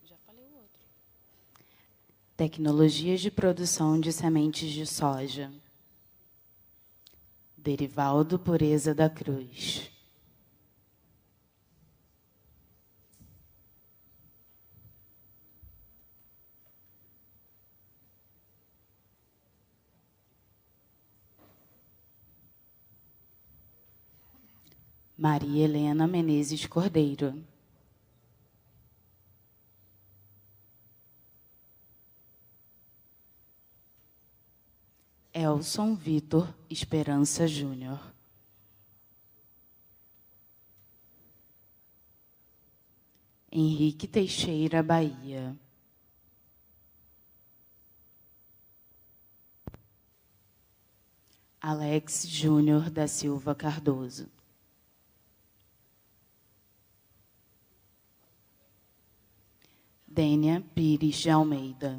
Já falei o outro. Tecnologias de produção de sementes de soja. Derivaldo Pureza da Cruz. Maria Helena Menezes Cordeiro. Elson Vitor Esperança Júnior. Henrique Teixeira Bahia. Alex Júnior da Silva Cardoso. Dênia Pires de Almeida.